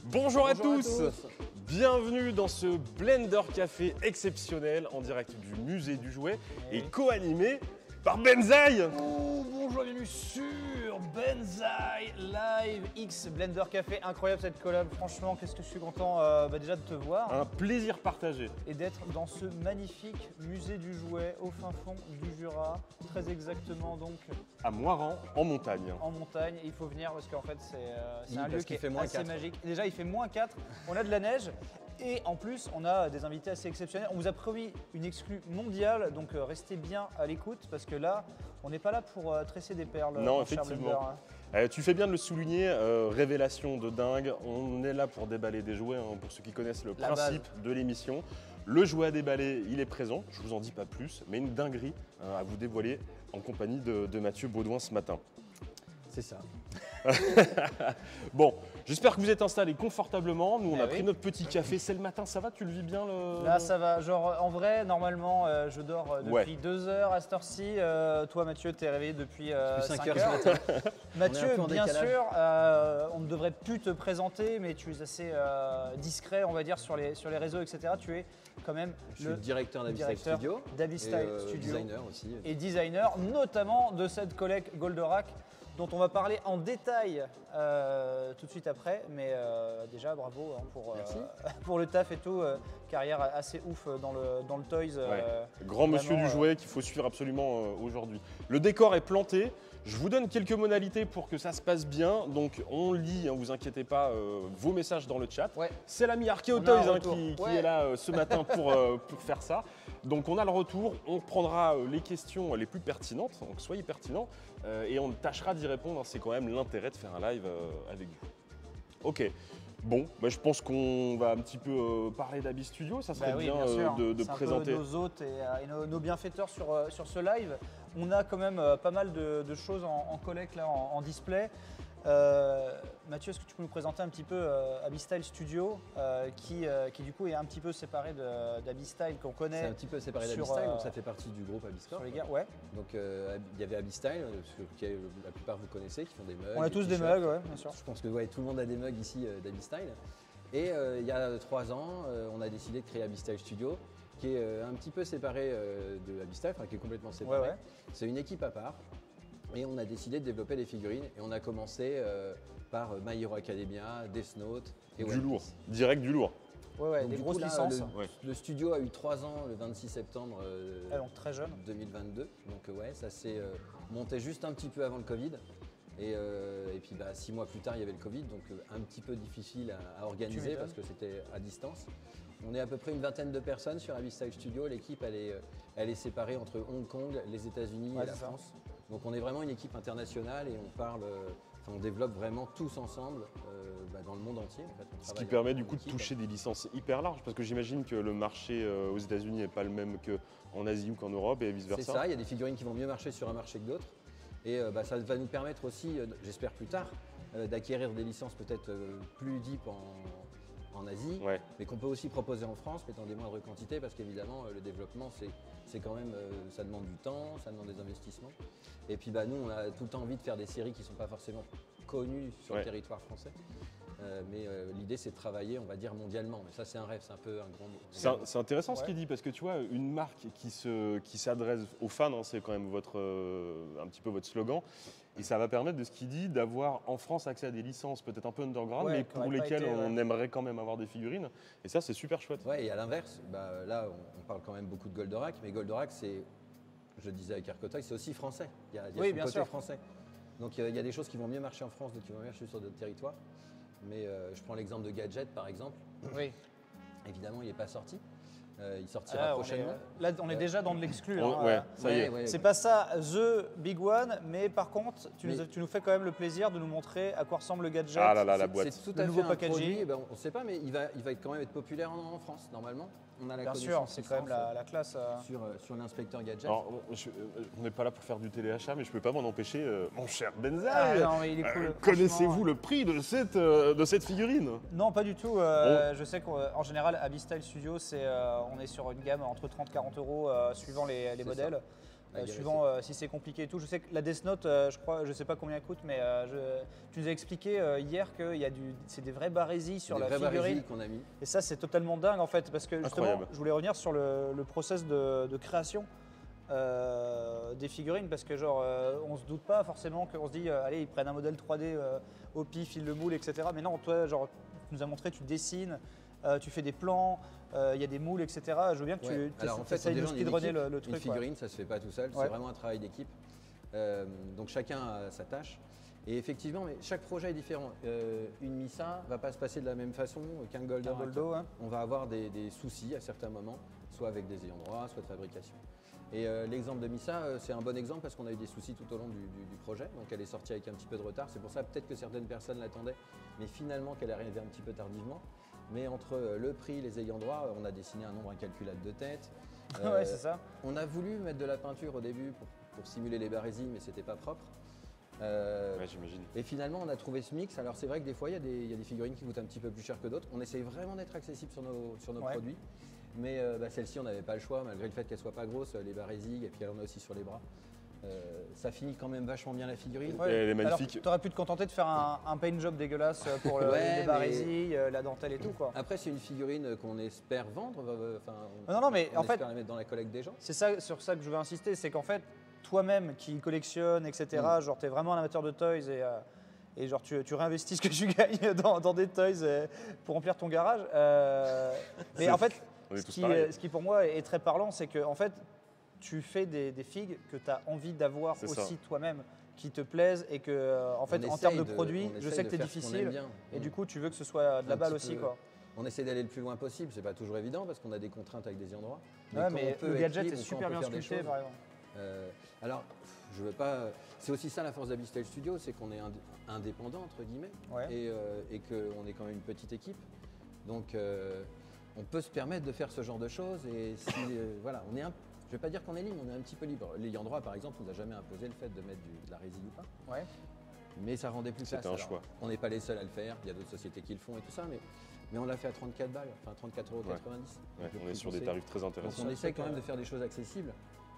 Bonjour à tous, bienvenue dans ce Blender Café exceptionnel en direct du musée du jouet et co-animé par Benzaï. Oh, bonjour, bienvenue sur Benzaï Live X Blender Café. Incroyable cette collab, franchement, qu'est-ce que je suis content déjà de te voir. Un plaisir partagé. Et d'être dans ce magnifique musée du jouet au fin fond du Jura, très exactement donc à Moirans, en montagne. En montagne, il faut venir parce qu'en fait c'est un lieu qui est moins assez 4. magique. Déjà il fait moins 4, on a de la neige. Et en plus, on a des invités assez exceptionnels. On vous a promis une exclue mondiale, donc restez bien à l'écoute parce que là, on n'est pas là pour tresser des perles. Non, mon cher effectivement. Blender, Tu fais bien de le souligner, révélation de dingue. On est là pour déballer des jouets, hein, pour ceux qui connaissent le La principe de l'émission. Le jouet à déballer, il est présent, je vous en dis pas plus, mais une dinguerie à vous dévoiler en compagnie de Mathieu Baudouin ce matin. C'est ça. Bon, j'espère que vous êtes installés confortablement. Nous, on a oui. pris notre petit café. C'est le matin, ça va? Tu le vis bien Là, ça va. Genre, en vrai, normalement, je dors depuis Ouais. 2 heures à cette heure-ci. Toi, Mathieu, t'es réveillé depuis 5 5 heures heures. du matin. Mathieu, On est un peu en bien décalage. sûr, on ne devrait plus te présenter, mais tu es assez discret, on va dire, sur les réseaux, etc. Tu es quand même Je suis le directeur d'Abystyle Studio. d'Abystyle et, Studio designer aussi. et designer, notamment de cette collecte Goldorak dont on va parler en détail tout de suite après. Mais déjà, bravo hein, Merci. pour le taf et tout. Carrière assez ouf dans le Toys. Grand monsieur vraiment, du jouet qu'il faut suivre absolument aujourd'hui. Le décor est planté. Je vous donne quelques modalités pour que ça se passe bien. Donc on lit, hein, vous inquiétez pas, vos messages dans le chat. Ouais. C'est l'ami Archeo On a un Toys hein, retour. qui Ouais. est là ce matin pour faire ça. Donc on a le retour, on prendra les questions les plus pertinentes, donc soyez pertinents, et on tâchera d'y répondre. C'est quand même l'intérêt de faire un live avec vous. Ok. Bon, bah, je pense qu'on va un petit peu parler d'Aby Studio. Ça serait Bah oui, bien sûr. de C'est un présenter. peu nos hôtes et nos bienfaiteurs sur ce live. On a quand même pas mal de choses en collecte là, en display. Mathieu, est-ce que tu peux nous présenter un petit peu Abystyle Studio qui du coup est un petit peu séparé d'Abystyle qu'on C'est connaît un petit peu séparé sur, d'Abystyle, donc ça fait partie du groupe Abystyle. sur les gars. Ouais. Donc il y avait Abystyle, que la plupart vous connaissez, qui font des mugs. On a tous des t-shirts. mugs, ouais, bien sûr. Je pense que ouais, tout le monde a des mugs ici d'Abystyle. Et il y a 3 ans, on a décidé de créer Abystyle Studio, qui est un petit peu séparé de Abystyle, enfin qui est complètement séparé. Ouais, ouais. C'est une équipe à part. Et on a décidé de développer des figurines. Et on a commencé par My Hero Academia, Death Note et Du One lourd, Piece. direct du lourd. Ouais, Donc, des du grosses coup, là, licences. Ouais. Le studio a eu 3 ans le 26 septembre Donc très jeune. 2022. Donc ouais, ça s'est monté juste un petit peu avant le Covid. Et puis 6 mois plus tard, il y avait le Covid, donc un petit peu difficile à organiser m'étonnes. parce que c'était à distance. On est à peu près une vingtaine de personnes sur Abystyle Studio. L'équipe, elle est séparée entre Hong Kong, les États-Unis Ouais, et la c'est ça. France. Donc on est vraiment une équipe internationale et on développe vraiment tous ensemble dans le monde entier. En fait. On Ce qui travaille permet en du coup de équipe. toucher des licences hyper larges, parce que j'imagine que le marché aux États-Unis n'est pas le même qu'en Asie ou qu'en Europe et vice C'est versa. ça, il y a des figurines qui vont mieux marcher sur un marché que d'autres. Et ça va nous permettre aussi, j'espère plus tard, d'acquérir des licences peut-être plus deep en Asie, Ouais. mais qu'on peut aussi proposer en France, mais dans des moindres quantités, parce qu'évidemment, le développement, c'est quand même, ça demande du temps, ça demande des investissements. Et puis nous, on a tout le temps envie de faire des séries qui ne sont pas forcément connues sur Ouais. le territoire français. Mais l'idée, c'est de travailler, on va dire, mondialement. Mais ça, c'est un rêve, c'est un peu un grand mot. C'est intéressant ce Ouais. qu'il dit, parce que tu vois, une marque qui s'adresse aux fans, hein, c'est quand même un petit peu votre slogan, et ça va permettre de ce qu'il dit d'avoir en France accès à des licences peut-être un peu underground, Ouais, mais qui pour auraient pas lesquelles été, on aimerait quand même avoir des figurines. Et ça, c'est super chouette. Ouais, et à l'inverse, là, on parle quand même beaucoup de Goldorak, mais Goldorak, c'est, je le disais avec Arcotoy, c'est aussi français. Il y a Oui, son bien côté sûr. français. Donc il y a des choses qui vont mieux marcher en France, d'autres qui vont mieux marcher sur d'autres territoires. Mais je prends l'exemple de Gadget, par exemple. Oui. Évidemment, il n'est pas sorti. Il sortira Là, prochainement. on est déjà dans de l'exclu. Ouais, ça y est. Ouais, C'est ouais. pas ça, the big one, mais par contre, tu nous fais quand même le plaisir de nous montrer à quoi ressemble le gadget. Ah là là, la boîte. C'est tout Le à nouveau fait un packaging. produit, on ne sait pas, mais il va quand même être populaire en France, normalement. On a la Bien sûr, connaissance c'est quand même licence, la classe. sur l'inspecteur Gadget. Alors, on n'est pas là pour faire du téléachat, mais je peux pas m'en empêcher. Mon cher Benzaï, Ah, non, mais il est cool. connaissez-vous Franchement, le prix de cette figurine? Non, pas du tout. Je sais qu'en général, Abystyle Studio, on est sur une gamme entre 30 et 40 euros suivant les C'est modèles. suivant si c'est compliqué et tout. Je sais que la Death Note, je crois, je sais pas combien elle coûte, mais tu nous as expliqué hier que c'est des vraies barésies sur la figurine. qu'on a mis. Et ça, c'est totalement dingue en fait, parce que justement, Incroyable. je voulais revenir sur le process de création des figurines, parce que genre, on se doute pas forcément qu'on se dit, allez, ils prennent un modèle 3D au pif, ils le moulent, etc. Mais non, toi, genre, tu nous as montré, tu dessines, tu fais des plans, il y a des moules, etc. Je veux bien que Ouais. Alors en fait, essayes de déjà, on est une speedrunner équipe. le truc. Une figurine, ça se fait pas tout seul, Ouais. c'est vraiment un travail d'équipe. Donc chacun a sa tâche. Et effectivement, mais chaque projet est différent. Une Missa va pas se passer de la même façon qu'un Goldorak. Goldo, hein. On va avoir des soucis à certains moments, soit avec des ayants droit, soit de fabrication. Et l'exemple de Missa, c'est un bon exemple parce qu'on a eu des soucis tout au long du projet. Donc elle est sortie avec un petit peu de retard. C'est pour ça peut-être que certaines personnes l'attendaient, mais finalement qu'elle est arrivée un petit peu tardivement. Mais entre le prix, les ayants droit, on a dessiné un nombre incalculable de têtes. Ouais, c'est ça. On a voulu mettre de la peinture au début pour simuler les barésies, mais c'était pas propre. Ouais, j'imagine. Et finalement, on a trouvé ce mix. Alors c'est vrai que des fois, il y a des figurines qui coûtent un petit peu plus cher que d'autres. On essaye vraiment d'être accessible sur nos Ouais. produits. Mais celle-ci, on n'avait pas le choix, malgré le fait qu'elle soit pas grosse, les barésies, et puis elle en a aussi sur les bras. Ça finit quand même vachement bien la figurine. Ouais. Elle est magnifique. Tu aurais pu te contenter de faire un paint job dégueulasse pour Ouais, les barésies, la dentelle et tout, quoi. Après, c'est une figurine qu'on espère vendre. Non, mais on en fait, espère la mettre dans la collecte des gens. c'est ça, sur ça que je veux insister, c'est qu'en fait, toi-même qui collectionne, etc., genre tu es vraiment un amateur de toys et genre tu réinvestis ce que tu gagnes dans des toys pour remplir ton garage. Mais en fait, On est ce tous qui, pareils. ce qui pour moi est très parlant, c'est que en fait, tu fais des figues que tu as envie d'avoir C'est aussi ça. toi-même, qui te plaisent et que, en fait, On en essaye termes de produits, on je essaye sais que de tu es faire ce qu'on aime difficile bien. et du coup, tu veux que ce soit de la Un balle petit aussi, peu. quoi. On essaie d'aller le plus loin possible, c'est pas toujours évident parce qu'on a des contraintes avec des endroits. Ouais, quand mais on peut le être gadget libre, est quand on super peut bien faire des sculpté, choses. par exemple. Alors, je veux pas. C'est aussi ça la force d'Abyssal Studio, c'est qu'on est indépendant entre guillemets Ouais. et qu'on est quand même une petite équipe. Donc, on peut se permettre de faire ce genre de choses. Et si, voilà, je vais pas dire qu'on est libre, on est un petit peu libre. L'ayant droit, par exemple, nous a jamais imposé le fait de mettre de la résine ou pas. Ouais. Mais ça rendait plus classe. C'était un Alors, choix. On n'est pas les seuls à le faire. Il y a d'autres sociétés qui le font et tout ça, mais on l'a fait à 34 balles, enfin 34,90 €. Ouais. Ouais, on est sur des tarifs très Donc intéressants. on essaie truc, quand même de faire des choses accessibles.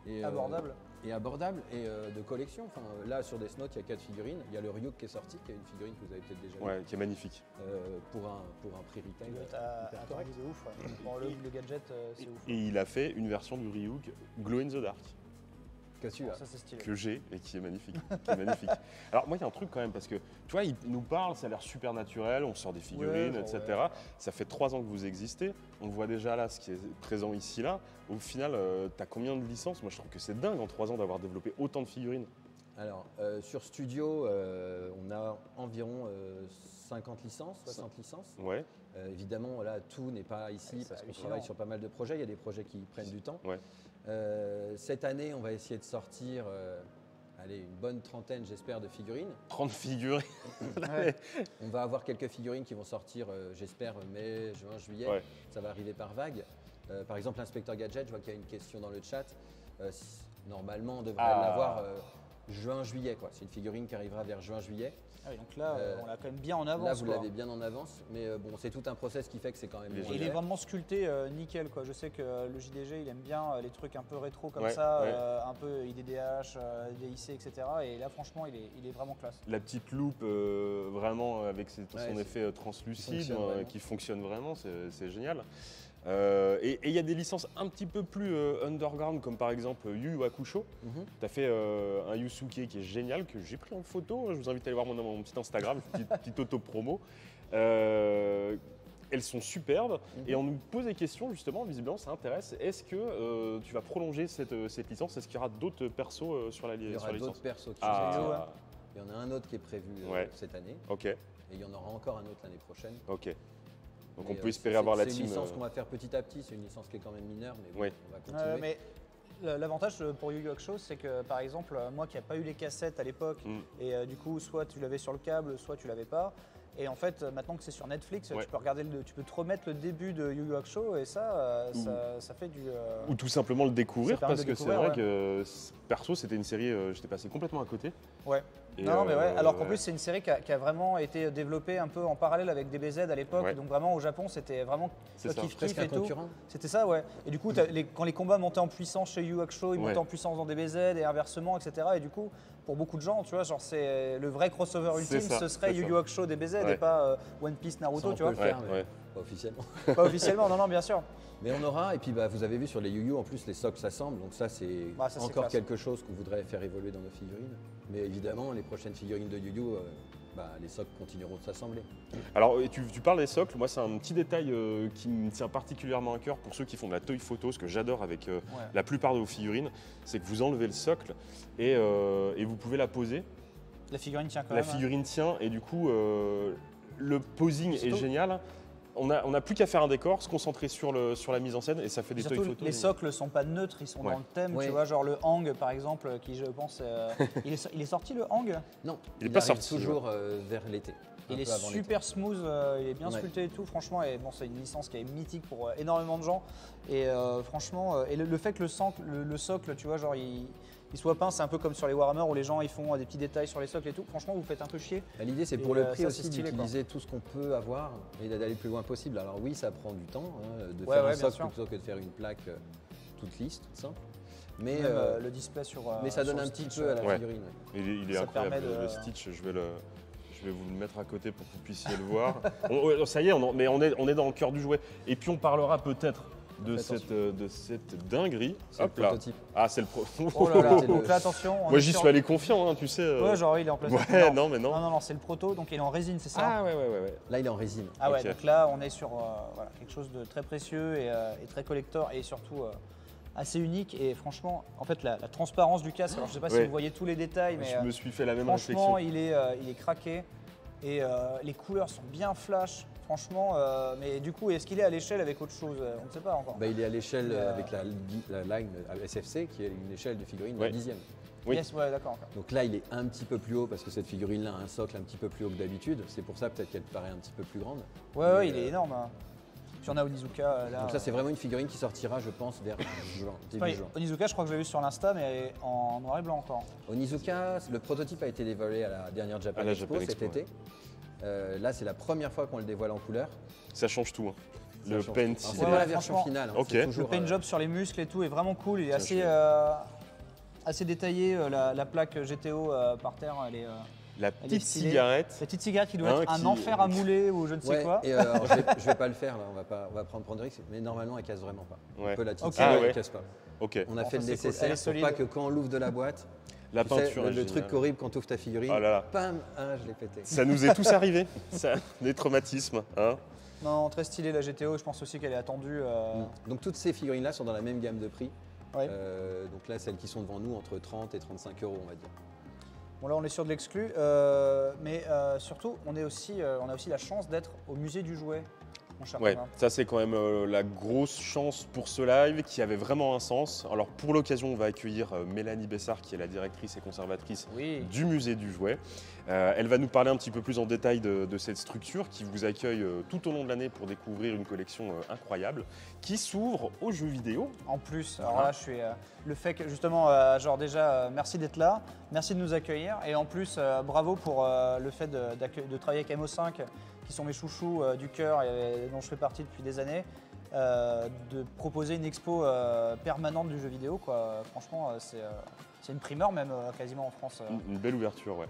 Et, Abordable. et abordables et de collection. Enfin, là, sur Death Note, il y a 4 figurines. Il y a le Ryuk qui est sorti, qui est une figurine que vous avez peut-être déjà vue, Ouais, qui est magnifique. pour un prix retail. hyper Attends, correct. c'est ouf. Ouais. Bon, le gadget, c'est ouf. Et il a fait une version du Ryuk Glow in the Dark Qu'as-tu Bon, là ça, c'est stylé. que j'ai et qui est magnifique. Qui est magnifique. Alors moi, il y a un truc quand même parce que tu vois, il nous parle, ça a l'air super naturel, on sort des figurines, Ouais, etc. ouais. Ça fait 3 ans que vous existez. On le voit déjà là, ce qui est présent ici là. Au final, tu as combien de licences? Moi, je trouve que c'est dingue en 3 ans d'avoir développé autant de figurines. Alors, sur Studio, on a environ 50 licences, 60 licences. Ouais. Évidemment, là, tout n'est pas ici Ouais, c'est parce qu'on hallucinant. travaille sur pas mal de projets. Il y a des projets qui prennent du temps. Ouais. Cette année, on va essayer de sortir allez, une bonne trentaine, j'espère, de figurines. 30 figurines. Ouais. On va avoir quelques figurines qui vont sortir, j'espère, mai, juin, juillet. Ouais. Ça va arriver par vague. Par exemple, l'inspecteur Gadget, je vois qu'il y a une question dans le chat. Normalement, on devrait l'avoir juin, juillet. C'est une figurine qui arrivera vers juin, juillet. Ah oui, donc là, on l'a quand même bien en avance. Là, vous quoi. l'avez bien en avance. Mais bon, c'est tout un process qui fait que c'est quand même Et moins Et il est cher. vraiment sculpté nickel, quoi. Je sais que le JDG, il aime bien les trucs un peu rétro comme Ouais, ça, ouais. Un peu IDDH, DIC, etc. Et là, franchement, il est vraiment classe. La petite loupe, vraiment avec son Ouais, effet translucide, fonctionne vraiment. qui fonctionne vraiment, c'est génial. Et il y a des licences un petit peu plus underground, comme par exemple Yu Yu Hakusho. Mhm. Tu as fait un Yusuke qui est génial, que j'ai pris en photo. Je vous invite à aller voir mon petit Instagram, petite auto-promo. Elles sont superbes et on nous pose des questions justement, visiblement ça intéresse. Est-ce que tu vas prolonger cette licence? Est-ce qu'il y aura d'autres persos sur la Il y sur aura la d'autres licence? persos qui Ah, sont ouais. Il y en a un autre qui est prévu Ouais. cette année. ok, Et il y en aura encore un autre l'année prochaine. ok. Donc Mais, on peut espérer avoir la C'est team. une licence qu'on va faire petit à petit. C'est une licence qui est quand même mineure, mais bon, Oui. on va continuer. Mais l'avantage pour Yu Yu Hakusho, c'est que par exemple, moi qui n'ai pas eu les cassettes à l'époque, et du coup, soit tu l'avais sur le câble, soit tu l'avais pas. Et en fait, maintenant que c'est sur Netflix, Ouais. tu peux regarder, tu peux te remettre le début de Yu Yu Hakusho et ça fait du. Ou tout simplement le découvrir Ça permet parce de que c'est découvrir, vrai que perso c'était une série, j'étais passé complètement à côté. Ouais. Et, Non, mais ouais. Alors qu'en plus, c'est une série qui a vraiment été développée un peu en parallèle avec DBZ à l'époque. Ouais. Donc vraiment, au Japon, c'était vraiment C'est ça. kiff Presque kiff un et tout. concurrent. C'était ça, ouais. Et du coup, quand les combats montaient en puissance chez Yu Hakusho, ils montaient Ouais. en puissance dans DBZ et inversement, etc. Et du coup, pour beaucoup de gens, tu vois, genre c'est le vrai crossover C'est ultime, ça, ce serait c'est Yu ça. Yu Hakusho DBZ Ouais. et pas One Piece Ça, Naruto, on tu peut vois. le faire, Ouais, mais ouais. pas officiellement. Pas officiellement, non, bien sûr. Mais on aura, et puis vous avez vu sur les Yu-Yu, en plus les socks s'assemblent, donc ça c'est Bah, ça, c'est encore classe. quelque chose qu'on voudrait faire évoluer dans nos figurines. Mais évidemment, les prochaines figurines de Yu-Yu, les socks continueront de s'assembler. Alors, tu parles des socles. Moi, c'est un petit détail qui me tient particulièrement à cœur pour ceux qui font de la toy photo, ce que j'adore avec la plupart de vos figurines, c'est que vous enlevez le socle et vous pouvez la poser. La figurine tient quand La même. figurine tient et du coup, le posing est Surtout- génial. On n'a plus qu'à faire un décor, se concentrer sur la mise en scène et ça fait des toy Surtout, photos. les socles sont pas neutres, ils sont Ouais. dans le thème, Ouais. tu vois, genre le hang par exemple, qui je pense, il est sorti le hang. Non, Il est pas arrive sorti, toujours vers l'été. un Il est peu avant l'été. super smooth, il est bien Ouais. sculpté et tout, franchement, et bon, c'est une licence qui est mythique pour énormément de gens. Et franchement, et le fait que le socle, tu vois, genre il soit peint, c'est un peu comme sur les Warhammer où les gens ils font des petits détails sur les socles et tout. Franchement, vous faites un peu chier. Bah, l'idée, c'est Et, pour le prix ça, c'est aussi stylé, d'utiliser tout ce qu'on peut avoir et d'aller le plus loin possible. Alors oui, ça prend du temps de Ouais, faire ouais, un bien socle sûr. plutôt que de faire une plaque toute lisse, toute simple. Mais, Même le display sur. mais ça sur donne le un petit Stitch, peu à la Ouais. figurine. ouais. Il est Ça incroyable, permet de- le Stitch, je vais vous le mettre à côté pour que vous puissiez le voir. Ça y est, mais on est dans le cœur du jouet. Et puis on parlera peut-être de Fais cette dinguerie. C'est le Hop là. prototype. Ah, c'est le pro. Oh là là, C'est donc le- là attention. on Moi est j'y sur- suis allé confiant, hein, tu sais. Ouais, genre il est en plastique. Ouais, non, mais non. Non, c'est le proto, donc il est en résine, c'est ça Ah ouais. Là, il est en résine. Ah ouais, Ok. donc là on est sur voilà, quelque chose de très précieux et très collector et surtout assez unique. Et franchement, en fait, la transparence du casque, alors je sais pas si Ouais. vous voyez tous les détails, mais Je me suis fait la même franchement, réflexion. il est craqué et les couleurs sont bien flash. Franchement, mais du coup, est-ce qu'il est à l'échelle avec autre chose On ne sait pas encore. Bah, il est à l'échelle Mais, avec la line SFC, qui est une échelle de figurine Ouais. de 10e. Oui. Yes, ouais, d'accord. Donc là, il est un petit peu plus haut parce que cette figurine-là a un socle un petit peu plus haut que d'habitude. C'est pour ça peut-être qu'elle paraît un petit peu plus grande. Ouais, Mais, ouais, il est énorme. Hein. Puis on a Onizuka là. Donc ça, c'est vraiment une figurine qui sortira, je pense, vers juin, début juin. Onizuka, je crois que je l'ai vu sur l'Insta, mais en noir et blanc encore. Onizuka, le prototype a été dévoilé à la dernière Japan À la Expo Japan cet Expo, été. Là, c'est la première fois qu'on le dévoile en couleur. Ça change tout. Hein. Ça Le change. paint, Alors, il c'est est- pas Ouais, la version franchement, finale. hein, ok. c'est Le toujours, Le paint job sur les muscles et tout est vraiment cool. Il est assez, je- assez détaillé. La plaque GTO par terre, elle est. La Elle est petite stylée. cigarette. Cette petite cigarette qui doit Hein, être un qui- enfer à mouler ou je ne sais Ouais, quoi. et alors, je vais pas le faire là, on va prendre risque, mais normalement elle casse vraiment pas. Ouais. On peut la petite Ok. cigarette, Ah ouais. elle casse pas. Ok. On a Bon, fait ça, le c'est cool. nécessaire Elle est pour pas solide. que quand on l'ouvre de la boîte, La tu sais, peinture est le truc géniale. horrible quand tu ouvres ta figurine, Oh là là. pam, ah, je l'ai pété. Ça nous est tous arrivé. Ça, des traumatismes. Hein. Non, très stylé la GTO. Je pense aussi qu'elle est attendue. Donc toutes ces figurines là sont dans la même gamme de prix. Ouais. Donc là, celles qui sont devant nous, entre 30 et 35 euros, on va dire. Bon là on est sur de l'exclu, mais surtout on a aussi la chance d'être au musée du jouet, mon cher Ouais, Thomas. ça c'est quand même la grosse chance pour ce live qui avait vraiment un sens. Alors pour l'occasion, on va accueillir Mélanie Bessard qui est la directrice et conservatrice Oui. du musée du jouet. Elle va nous parler un petit peu plus en détail de cette structure qui vous accueille tout au long de l'année pour découvrir une collection incroyable qui s'ouvre aux jeux vidéo. En plus, Voilà. alors là je suis le fait que justement genre déjà merci d'être là, merci de nous accueillir et en plus bravo pour le fait de travailler avec MO5 qui sont mes chouchous du cœur et dont je fais partie depuis des années. De proposer une expo permanente du jeu vidéo quoi. Franchement c'est une primeur même quasiment en France. Une belle ouverture, ouais.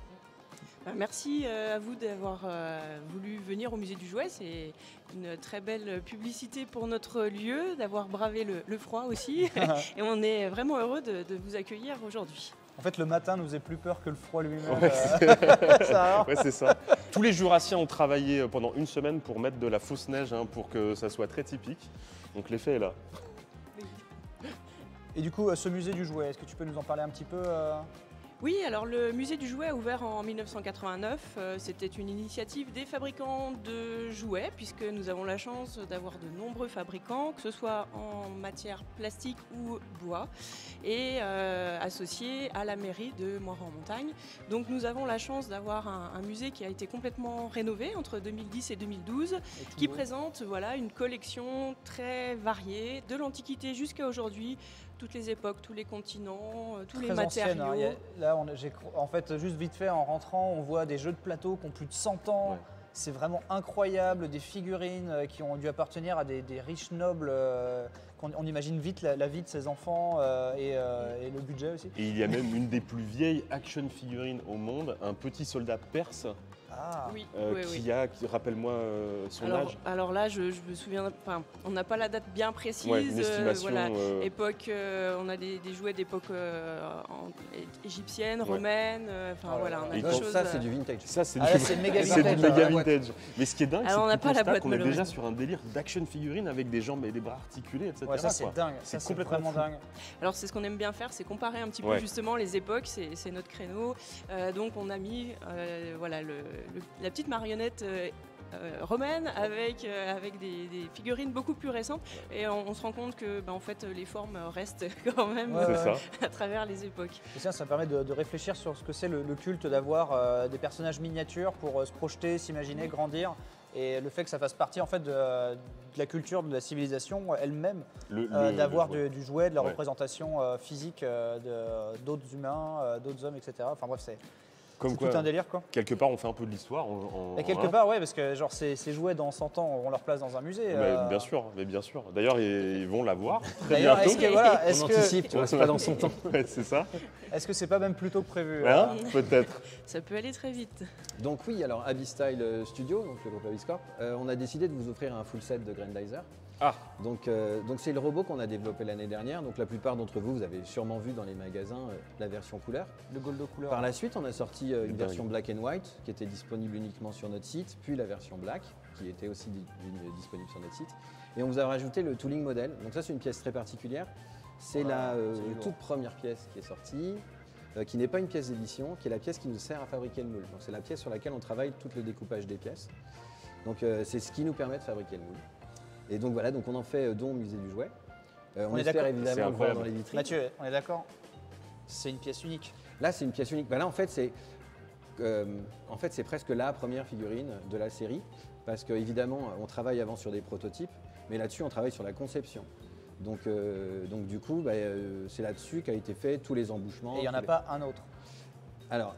Merci à vous d'avoir voulu venir au musée du jouet. C'est une très belle publicité pour notre lieu, d'avoir bravé le froid aussi. Et on est vraiment heureux de vous accueillir aujourd'hui. En fait le matin nous faisait plus peur que le froid lui-même. Ouais, Ça, Ouais, c'est ça. Tous les Jurassiens ont travaillé pendant une semaine pour mettre de la fausse neige hein, pour que ça soit très typique. Donc l'effet est là. Et du coup, ce musée du jouet, est-ce que tu peux nous en parler un petit peu Oui, alors le musée du jouet a ouvert en 1989. C'était une initiative des fabricants de jouets, puisque nous avons la chance d'avoir de nombreux fabricants, que ce soit en matière plastique ou bois, et associés à la mairie de Moirans-en-Montagne. Donc nous avons la chance d'avoir un musée qui a été complètement rénové entre 2010 et 2012, qui présente voilà, une collection très variée, de l'Antiquité jusqu'à aujourd'hui, toutes les époques, tous les continents, tous les Très ancienne, matériaux. hein. Là, en fait, juste vite fait, en rentrant, on voit des jeux de plateau qui ont plus de 100 ans. Ouais. C'est vraiment incroyable, des figurines qui ont dû appartenir à des riches nobles. On imagine vite la vie de ces enfants et le budget aussi. Et il y a même une des plus vieilles action figurines au monde, un petit soldat perse Ah, Oui, rappelle-moi son âge. alors là, je me souviens, enfin, on n'a pas la date bien précise. Ouais, une estimation. Voilà. Époque, on a des jouets d'époque égyptienne, Ouais. romaine. Oh là Voilà, là. on a Et des Donc choses. ça, c'est du vintage. Ça, c'est Ah, là, c'est méga c'est vintage, du méga la boîte. vintage. Mais ce qui est dingue, Alors, on c'est n'a que pas tu la constates boîte, qu'on est déjà malheureusement. sur un délire d'action figurine avec des jambes et des bras articulés, etc. ouais, ça c'est quoi. dingue. C'est Ça c'est complètement vraiment fou. dingue. Alors c'est ce qu'on aime bien faire, c'est comparer un petit peu Ouais. justement les époques, c'est notre créneau. Donc on a mis voilà, la petite marionnette romaine avec des figurines beaucoup plus récentes et on se rend compte que en fait les formes restent quand même Ouais, C'est ça. à travers les époques. Et ça permet de réfléchir sur ce que c'est le culte d'avoir des personnages miniatures pour se projeter, s'imaginer, grandir. Et le fait que ça fasse partie en fait de la culture, de la civilisation elle-même, d'avoir du jouet, de la Ouais. représentation physique d'autres humains, d'autres hommes, etc. Enfin bref, c'est Comme tout quoi, un délire quoi. quelque part, on fait un peu de l'histoire. Et quelque part, ouais, parce que genre ces jouets dans 100 ans auront leur place dans un musée. Bien sûr, mais bien sûr. D'ailleurs, ils vont la voir très D'ailleurs, bientôt. est-ce On que anticipe, tu vois, c'est pas dans son temps. Ouais, c'est ça. est-ce que c'est pas même plus tôt que prévu Hein, peut-être. Ça peut aller très vite. Donc oui, alors Abyss Style Studio, donc le groupe Abyss Corp, on a décidé de vous offrir un full set de Grandizer. Ah. Donc c'est le robot qu'on a développé l'année dernière. Donc la plupart d'entre vous, vous avez sûrement vu dans les magasins la version couleur. Le Goldo couleur. Par la suite, on a sorti une dingue. version black and white qui était disponible uniquement sur notre site, puis la version black qui était aussi disponible sur notre site. Et on vous a rajouté le tooling model. Donc ça, c'est une pièce très particulière. C'est Voilà, la c'est lourd. toute première pièce qui est sortie, qui n'est pas une pièce d'édition, qui est la pièce qui nous sert à fabriquer le moule. Donc c'est la pièce sur laquelle on travaille tout le découpage des pièces. Donc c'est ce qui nous permet de fabriquer le moule. Et donc voilà, donc on en fait don au musée du jouet. On est espère d'accord. C'est évidemment le voir incroyable. dans les vitrines. Mathieu, on est d'accord? C'est une pièce unique. Là, c'est une pièce unique. Bah là, en fait, c'est presque la première figurine de la série, parce qu'évidemment, on travaille avant sur des prototypes, mais là-dessus, on travaille sur la conception. Donc du coup, c'est là-dessus qu'a été fait tous les embouchements. Et il n'y en a pas un autre. Alors,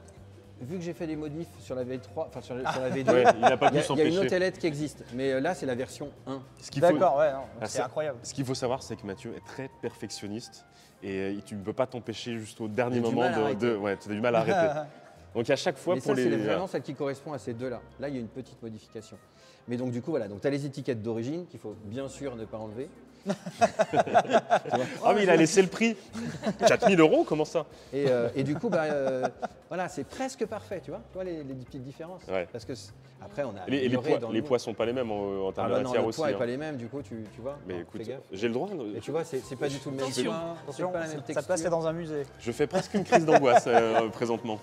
vu que j'ai fait des modifs sur la V3, enfin sur la V2, Ouais, il n'a pas il pu y a une s'empêcher. autre ailette qui existe, mais là, c'est la version 1. Ce qu'il faut- D'accord, ouais, non, Ah, c'est incroyable. Ce qu'il faut savoir, c'est que Mathieu est très perfectionniste et tu ne peux pas t'empêcher juste au dernier J'ai du moment mal à arrêter. Ouais, tu as du mal à arrêter. Donc à chaque fois, Mais pour ça, c'est les. vraiment celle qui correspond à ces deux-là. Là, il y a une petite modification. Mais donc, du coup, voilà. Donc, tu as les étiquettes d'origine qu'il faut bien sûr ne pas enlever. Ah, mais il a laissé le prix 4000 €, comment ça? Et du coup, voilà, c'est presque parfait, tu vois les petites différences. Ouais. Parce que après, on a Et les amélioré poids, dans le les moule. poids sont pas les mêmes en Ah termes bah de non, matière le aussi. poids n'est hein. pas les mêmes, du coup, tu vois. Mais Non, écoute, fais gaffe. j'ai le droit. Et tu vois, c'est pas du tout le même Attention. poids, c'est Attention, pas la même ça texture. passait dans un musée. Je fais presque une crise d'angoisse présentement.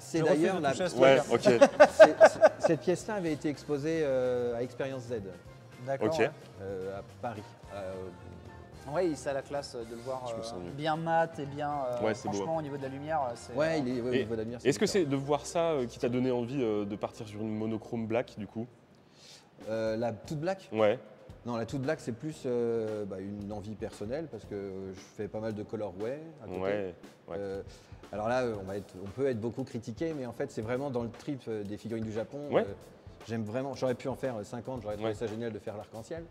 C'est Je refuse d'ailleurs de la... toucher à ce Ouais, truc. ok. Cette pièce-là avait été exposée à Expérience Z D'accord. Ok. ouais. à Paris. Ouais, c'est à la classe de le voir Je me sens mieux. bien mat et bien. Ouais, c'est beau. Franchement, au niveau de la lumière, c'est. Ouais, il est au Et niveau de la lumière. Est-ce que c'est super. de voir ça qui t'a donné envie de partir sur une monochrome black du coup? La toute black? Ouais. Non, la toute black, c'est plus une envie personnelle parce que je fais pas mal de colorway à côté. Ouais. Alors là, on peut être beaucoup critiqué, mais en fait, c'est vraiment dans le trip des figurines du Japon. Ouais. J'aime vraiment, j'aurais pu en faire 50, j'aurais trouvé Ouais. ça génial de faire l'arc-en-ciel.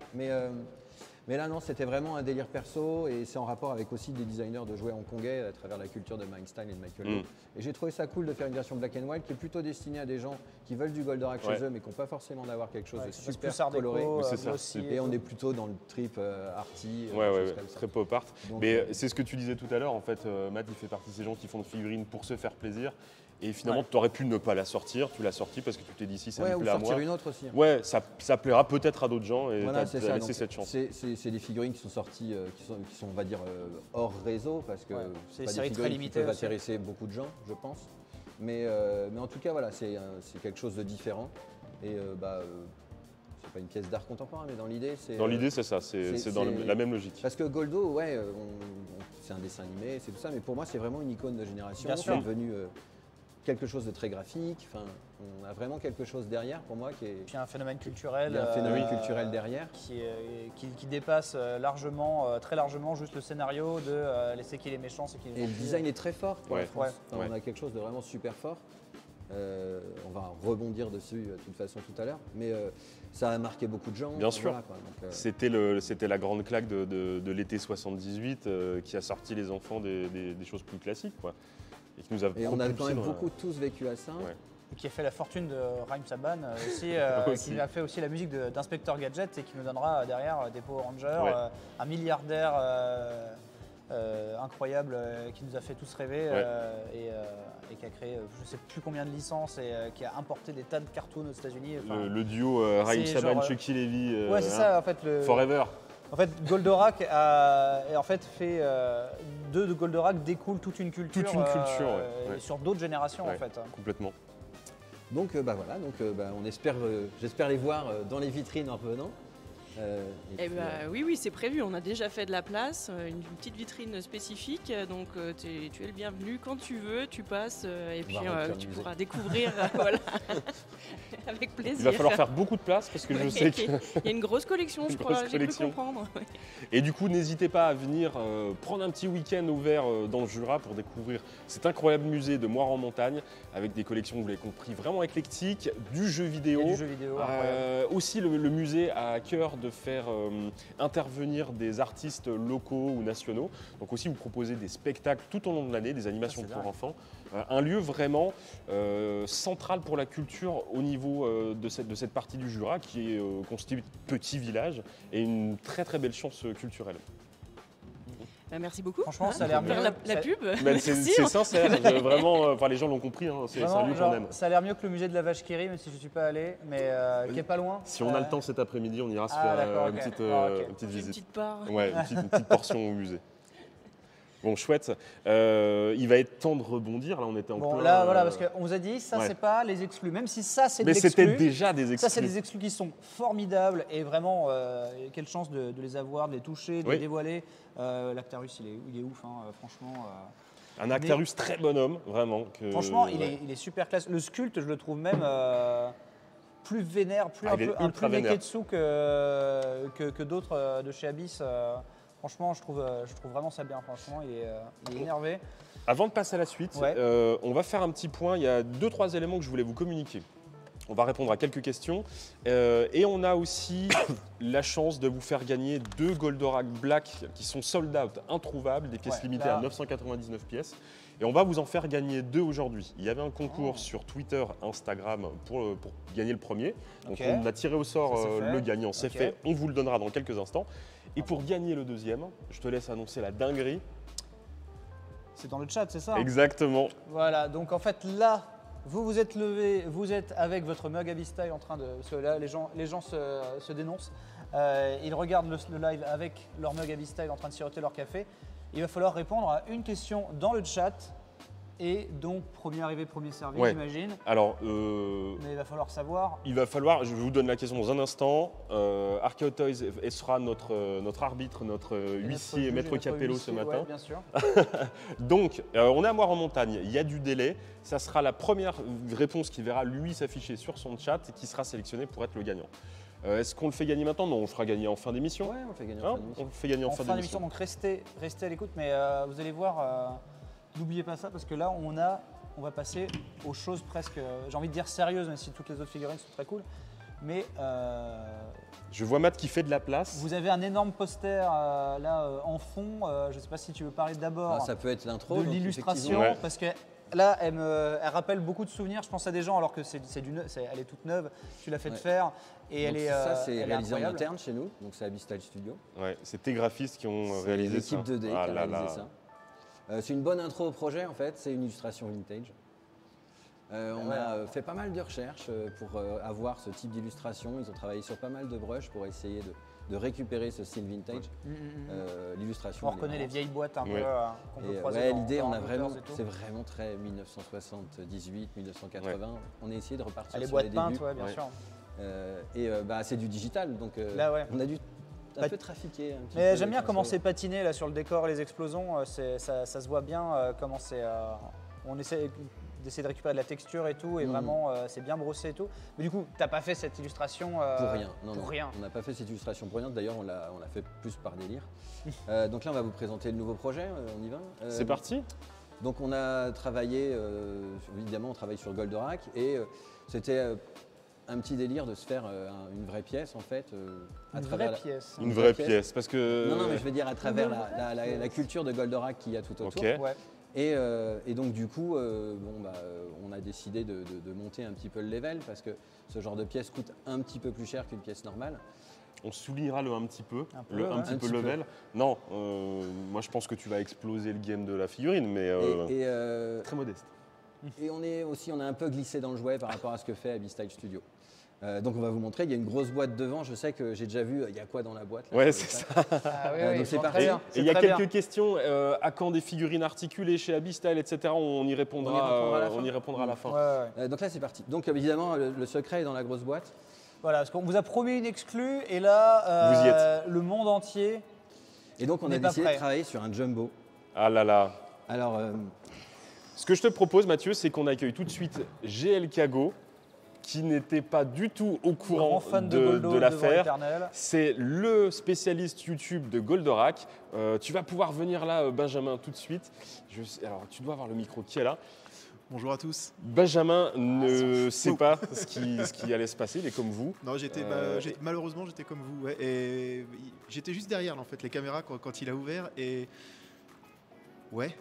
Mais là, non, c'était vraiment un délire perso et c'est en rapport avec aussi des designers de jouets hongkongais à travers la culture de Mindstyle et de Michael Lowe. Et j'ai trouvé ça cool de faire une version black and white qui est plutôt destinée à des gens qui veulent du Goldorak Ouais. chez eux, mais qui n'ont pas forcément d'avoir quelque chose Ouais, de ça passe super plus art déco, coloré. Oui, c'est ça. glossy Et on tout. est plutôt dans le trip arty, Ouais, choses ouais, comme ça. très pop art. Donc, Mais c'est ce que tu disais tout à l'heure, en fait, Matt, il fait partie de ces gens qui font des figurines pour se faire plaisir. Et finalement, Ouais. tu aurais pu ne pas la sortir, tu l'as sortie parce que tu t'es dit si ça ouais, me ou plaît à sortir moi. une autre aussi. hein. Ouais, ça plaira peut-être à d'autres gens et Voilà, tu c'est as ça. laissé donc cette chance. C'est des figurines qui sont sorties, qui sont, on va dire, hors réseau, parce que Ouais, c'est des pas séries des très figurines qui limitées peuvent aussi. intéresser beaucoup de gens, je pense. Mais en tout cas, voilà, c'est quelque chose de différent. Et c'est pas une pièce d'art contemporain, mais dans l'idée, c'est. Dans l'idée, c'est ça, c'est dans c'est- la même logique. Parce que Goldo, ouais, c'est un dessin animé, c'est tout ça, mais pour moi, c'est vraiment une icône de génération. Bien C'est sûr. devenu quelque chose de très graphique. Enfin, On a vraiment quelque chose derrière pour moi qui est Puis un phénomène culturel, il y a un phénomène culturel derrière. qui dépasse largement, très largement juste le scénario de laisser qui les méchants, c'est qui les Et le gentils. design est très fort pour la Ouais. France. Ouais. Enfin, Ouais. On a quelque chose de vraiment super fort. On va rebondir dessus de toute façon tout à l'heure, mais ça a marqué beaucoup de gens. Bien sûr. Voilà, quoi. Donc, C'était la grande claque de l'été 78 qui a sorti les enfants des choses plus classiques, quoi. Et qui nous a et on a quand propulsés même dans la- beaucoup tous vécu à ça. Ouais. Et qui a fait la fortune de Raïm Saban aussi, Aussi. qui a fait aussi la musique d'Inspecteur Gadget et qui nous donnera derrière des Power Rangers, Ouais. un milliardaire incroyable qui nous a fait tous rêver et qui a créé je ne sais plus combien de licences et qui a importé des tas de cartoons aux États-Unis. Enfin, Le duo Raïm c'est Saban, genre, Chucky Levy, ouais, c'est ça en fait. Forever. En fait, Goldorak a en fait fait de Goldorak découle toute une culture, Toute une culture, ouais. et sur d'autres générations Ouais. en fait. Complètement. Donc voilà, on espère, j'espère les voir dans les vitrines en revenant. Eh ben, oui, c'est prévu. On a déjà fait de la place, une petite vitrine spécifique. Donc, tu es le bienvenu quand tu veux. Tu passes et puis remplir le tu musée. pourras découvrir voilà, avec plaisir. Il va falloir faire beaucoup de place parce que je Ouais, sais que. Il y a une grosse collection, Une je crois. grosse J'ai cru collection. comprendre. Ouais. Et du coup, n'hésitez pas à venir prendre un petit week-end ouvert dans le Jura pour découvrir cet incroyable musée de Moire en montagne avec des collections, vous l'avez compris, vraiment éclectiques, du jeu Il y vidéo. a du jeu vidéo incroyable. Aussi, le musée a à cœur de faire intervenir des artistes locaux ou nationaux. Donc aussi, vous proposez des spectacles tout au long de l'année, des animations c'est pour dingue. enfants. Un lieu vraiment central pour la culture au niveau de cette partie du Jura qui est constituée de petits villages et une très très belle chance culturelle. Bah, merci beaucoup. Franchement, ça a l'air Faire mieux. la Ça- pub. Mais c'est Merci. sincère, vraiment, enfin, les gens l'ont compris, hein, c'est un Vraiment, lieu qu'on genre, aime. ça a l'air mieux que le musée de la Vache qui rit, même si je ne suis pas allé, mais qui est pas loin. Si on a le temps cet après-midi, on ira se Ah, faire d'accord, une ok. petite, Ah, ok. une petite J'ai une visite. petite part. Ouais, une petite portion au musée. Bon, chouette. Il va être temps de rebondir. Là, on était en Bon, plein, là, voilà, parce qu'on vous a dit, ça, ouais. c'est pas les exclus. Même si ça, c'est de Mais c'était l'exclu. déjà des Ça, c'est exclus. des exclus qui sont formidables et vraiment, quelle chance de les avoir, de les toucher, de Oui. les dévoiler. L'Actarus, il est ouf, hein, franchement. Un Actarus très bonhomme, vraiment. Franchement, ouais. il est super classe. Le sculpte, je le trouve même plus vénère, plus Ah, il est un ultra plus vénère. Neketsu que d'autres de chez Abyss. Franchement, je trouve vraiment ça bien. Franchement, il est énervé. Avant de passer à la suite, Ouais. on va faire un petit point. Il y a 2-3 éléments que je voulais vous communiquer. On va répondre à quelques questions. Et on a aussi la chance de vous faire gagner 2 Goldorak Black qui sont sold out, introuvables, des pièces Ouais, limitées là. à 999 pièces. Et on va vous en faire gagner 2 aujourd'hui. Il y avait un concours Oh. sur Twitter, Instagram pour gagner le premier. Donc Ok. on a tiré au sort Ça, c'est fait. le gagnant, c'est Ok. fait. On vous le donnera dans quelques instants. Et pour gagner le deuxième, je te laisse annoncer la dinguerie. C'est dans le chat, c'est ça? Exactement. Voilà, donc en fait là, vous vous êtes levé, vous êtes avec votre mug Avista en train de... Parce que là, les gens se dénoncent. Ils regardent le live avec leur mug Avista en train de siroter leur café. Il va falloir répondre à une question dans le chat. Et donc, premier arrivé, premier servi, Ouais. j'imagine. Alors, Mais il va falloir savoir. il va falloir, je vous donne la question dans un instant. Archeo Toys sera notre arbitre, notre huissier, juge maître notre Capello ce huissier, matin. ouais, bien sûr. Donc, on est à Moire en montagne, il y a du délai. Ça sera la première réponse qui verra lui s'afficher sur son chat et qui sera sélectionné pour être le gagnant. Est-ce qu'on le fait gagner maintenant? Non, on le fera gagner en fin d'émission. Ouais, on le fait gagner Hein en fin d'émission. On le fait gagner en En fin fin d'émission, d'émission. donc restez à l'écoute. Mais vous allez voir, n'oubliez pas ça parce que là, on va passer aux choses presque, j'ai envie de dire sérieuses, même si toutes les autres figurines sont très cool. Mais Je vois Matt qui fait de la place. vous avez un énorme poster là en fond. Je ne sais pas si tu veux parler d'abord Ah, ça peut être l'intro. de donc l'illustration, Ouais. parce que là, elle rappelle beaucoup de souvenirs. Je pense à des gens alors que elle est toute neuve. Tu l'as fait Ouais. faire et elle Donc est. ça, c'est elle est réalisé en incroyable. interne chez nous, donc c'est Abyss Style Studio. Ouais, c'est tes graphistes qui ont C'est réalisé ça. l'équipe 2D Ah qui a là réalisé là. ça. C'est une bonne intro au projet en fait, c'est une illustration vintage. On a fait pas mal de recherches pour avoir ce type d'illustration. Ils ont travaillé sur pas mal de brushes pour essayer de récupérer ce style vintage. L'illustration. On elle est reconnaît les vraiment- vieilles boîtes un peu Ouais. qu'on peut Et, croiser. ouais, dans- l'idée, dans on a Hunters vraiment, et tout. c'est vraiment très 1978, 1980. On a essayé de repartir Ah, les sur boîtes les peintes, débuts. ouais, bien Ouais. sûr. C'est du digital, donc Là, ouais. on a dû un Pat- peu trafiquer. Un petit Mais peu j'aime bien avec comment un c'est patiné là sur le décor et les explosions. Ça se voit bien comment c'est. On essaie. d'essayer de récupérer de la texture et tout, et vraiment c'est bien brossé et tout. Mais du coup, t'as pas fait cette illustration Pour rien. Non, pour non. rien. On n'a pas fait cette illustration pour rien. D'ailleurs, on l'a fait plus par délire. Donc là, on va vous présenter le nouveau projet. On y va. C'est parti. Donc on a travaillé, évidemment, on travaille sur Goldorak et c'était un petit délire de se faire une vraie pièce en fait. Une vraie pièce. Une vraie pièce, parce que... Non, mais je veux dire à travers la culture de Goldorak qu'il y a tout autour. Ok. Ouais. Et donc du coup, on a décidé de monter un petit peu le level parce que ce genre de pièce coûte un petit peu plus cher qu'une pièce normale. On soulignera le un petit peu, Un peu, le ouais. un petit Un peu petit peu. level. Non, moi je pense que tu vas exploser le game de la figurine, mais très modeste. Et on a un peu glissé dans le jouet par rapport à ce que fait Abyss-Style Studio. Donc on va vous montrer, il y a une grosse boîte devant, je sais que j'ai déjà vu, il y a quoi dans la boîte là, Ouais, sur c'est le ça. sac. Ah oui, donc oui, c'est bon, parti. très Et bien. il y a très quelques bien. questions. À quand des figurines articulées chez Abyss-Style, etc. On y répondra, On y répondra à la fin. on y répondra à la fin. Ouais. Donc là c'est parti. Donc évidemment le secret est dans la grosse boîte. Voilà, parce qu'on vous a promis une exclue, et là, Vous y êtes. le monde entier. Et donc on n'est a pas décidé prêt. de travailler sur un jumbo. Ah là là. Alors Ce que je te propose, Mathieu, c'est qu'on accueille tout de suite GL Kago, qui n'était pas du tout au courant Grand fan de de Goldo, devant l'affaire. l'éternel. C'est le spécialiste YouTube de Goldorak. Tu vas pouvoir venir là, Benjamin, tout de suite. Alors, tu dois avoir le micro qui est là. Bonjour à tous. Benjamin ne sait pas ce qui allait se passer, il est comme vous. Non, malheureusement j'étais comme vous, ouais, et j'étais juste derrière là, en fait les caméras quand il a ouvert et ouais,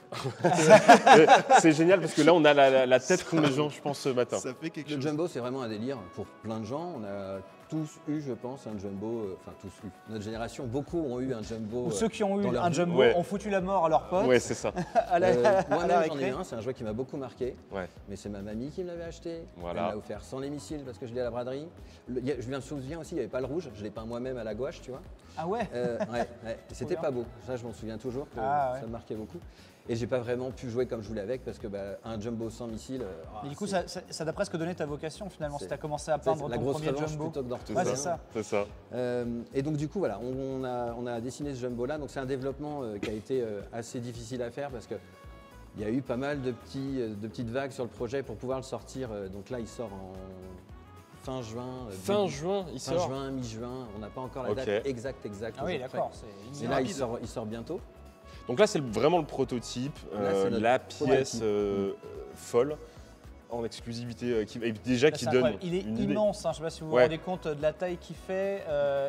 C'est génial parce que là, on a la tête qu'ont les gens, je pense, ce matin. ça fait quelque le chose. jumbo c'est vraiment un délire pour plein de gens. On a tous eu, je pense, un jumbo. Enfin tous eu. Notre génération, beaucoup ont eu un jumbo. Ou ceux qui ont eu dans leur un vie. jumbo Ouais. ont foutu la mort à leurs potes. Ouais, c'est ça. à la, à la Moi-même j'en ai récré. eu un, c'est un jouet qui m'a beaucoup marqué. Ouais. Mais c'est ma mamie qui me l'avait acheté. Voilà. Elle me l'a offert sans les missiles parce que je l'ai à la braderie. Je me souviens aussi, il n'y avait pas le rouge. Je l'ai peint moi-même à la gouache, tu vois. Ah ouais. Ouais. C'était bien. pas beau. Ça, je m'en souviens toujours que Ah ouais. ça me marquait beaucoup. Et j'ai pas vraiment pu jouer comme je voulais avec parce que un jumbo sans missile. Et du coup, ça t'a presque donné ta vocation finalement, si C'est- t'as commencé à peindre la ton grosse premier revanche jumbo. plutôt que d'en C'est Ouais, retrouver c'est un. ça. C'est ça. Et donc du coup voilà, on a dessiné ce jumbo là. Donc c'est un développement qui a été assez difficile à faire parce que il y a eu pas mal de petites vagues sur le projet pour pouvoir le sortir. Donc là il sort en fin juin. Fin juin, il Fin sort. juin, mi-juin. On n'a pas encore la Ok. date exacte. Ah oui, au jour d'accord. près. C'est Et là rapide. il sort bientôt. Donc là, c'est vraiment le prototype, Là, c'est notre la pièce prototype. folle en exclusivité qui C'est donne incroyable. Il est une idée. immense, hein. Je ne sais pas si vous vous Ouais. rendez compte de la taille qu'il fait.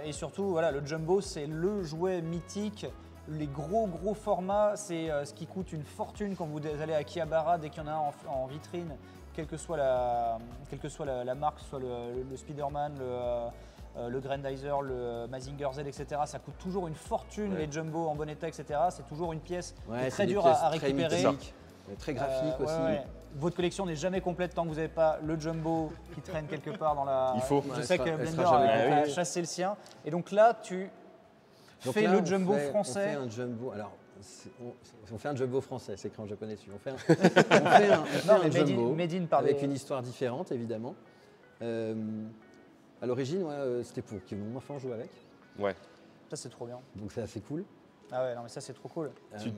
Et surtout, voilà, le jumbo, c'est le jouet mythique. Les gros formats, c'est ce qui coûte une fortune quand vous allez à Akihabara, dès qu'il y en a un en vitrine, quelle que soit la marque, que ce soit le Spider-Man, le Grandizer, le Mazinger Z, etc. Ça coûte toujours une fortune, Ouais. les jumbo en bon état, etc. C'est toujours une pièce qui Ouais, est c'est très des dure pièces à très récupérer. mythiques, très graphiques Ouais, aussi. ouais. Votre collection n'est jamais complète tant que vous n'avez pas le jumbo qui traîne quelque part dans la. Il faut. Je Ouais, sais elle que sera- elle Blender sera jamais a complète. chassé le sien. Et donc là, tu Donc fais là, le on jumbo fait- français. On fait un jumbo. Alors, on fait un jumbo français, c'est écrit en japonais dessus. On fait un Non, mais jumbo made in par avec des- une histoire différente, évidemment. À l'origine, c'était pour que mon enfant joue avec. Ouais. Ça, c'est trop bien. Donc c'est assez cool. Ah ouais, non, mais ça, c'est trop cool. Tu-